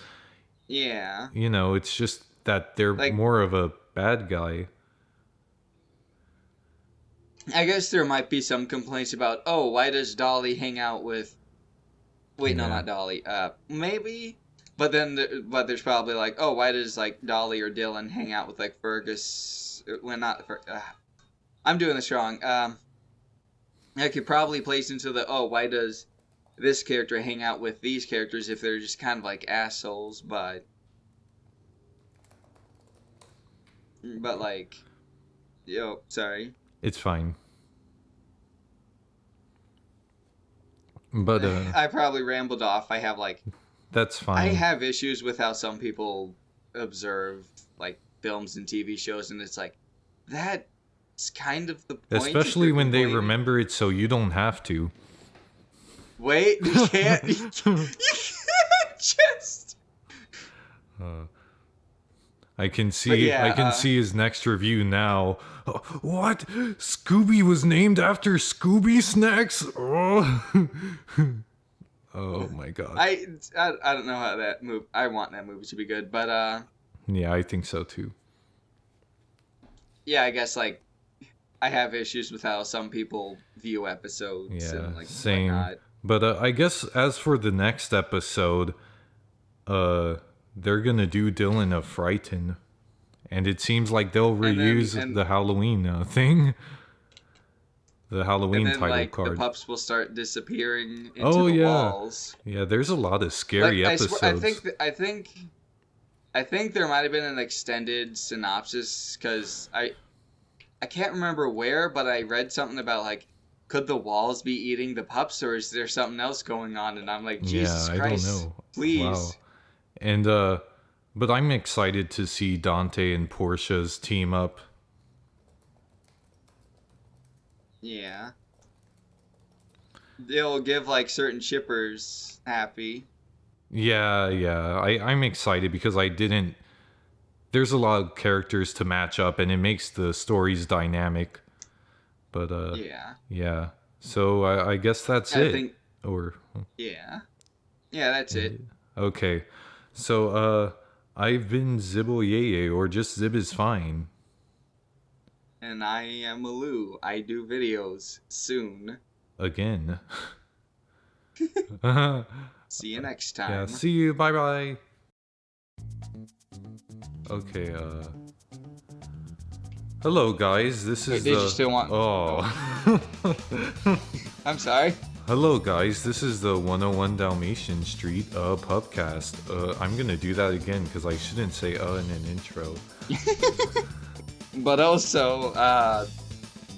Yeah, You know, it's just that they're like more of a bad guy. I guess there might be some complaints about, oh, why does Dolly hang out with? Wait, no, Yeah. not Dolly. Maybe. But then, but there's probably like, oh, why does like Dolly or Dylan hang out with like Fergus? Well, not. I'm doing this wrong. I could probably place into the, oh, why does this character hang out with these characters if they're just kind of like assholes? But like, yo, sorry. It's fine. But I probably rambled off. I have like that's I fine. have issues with how some people observe like films and TV shows, and it's like that's kind of the point. Especially when they remember it so you don't have to. Wait, you can't. You can't just. I can see But yeah, I can see his next review now. What? Scooby was named after Scooby Snacks? Oh, oh my god. I don't know how that move. I want that movie to be good, but Yeah, I think so too. yeah, I guess like I have issues with how some people view episodes Yeah, and like same. whatnot. But I guess as for the next episode, they're gonna do Dylan of Frighten, and it seems like they'll reuse the Halloween thing, the Halloween And then title like card. the pups will start disappearing into Oh, the yeah. walls. Yeah, there's a lot of scary Like, episodes. I think there might have been an extended synopsis because I can't remember where, but I read something about like could the walls be eating the pups or is there something else going on? And I'm like, Jesus Yeah, Christ, I don't know. please. Wow. And but I'm excited to see Dante and Portia's team up. Yeah. They'll give like certain shippers happy. Yeah, yeah. I'm excited because I didn't. There's a lot of characters to match up, and it makes the stories dynamic. But Yeah. yeah. So I guess that's I it. think Or yeah. Yeah, that's it. okay. So I've been Zibboyeye, or just Zib is fine. And I am Aleu. I do videos soon. Again. See you next time. Yeah, see you. Bye bye. Okay, hello guys. This is Wait, did you still want- Oh. I'm sorry. Hello guys. This is the 101 Dalmatian Street Pupcast. I'm going to do that again cuz I shouldn't say in an intro. But also,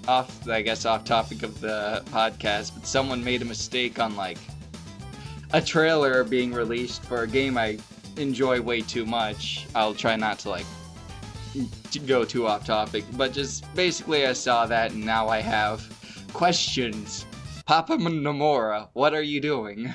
off topic of the podcast, but someone made a mistake on like a trailer being released for a game I enjoy way too much. I'll try not to like to go too off topic, but just basically I saw that and now I have questions. Papa Nomura, what are you doing?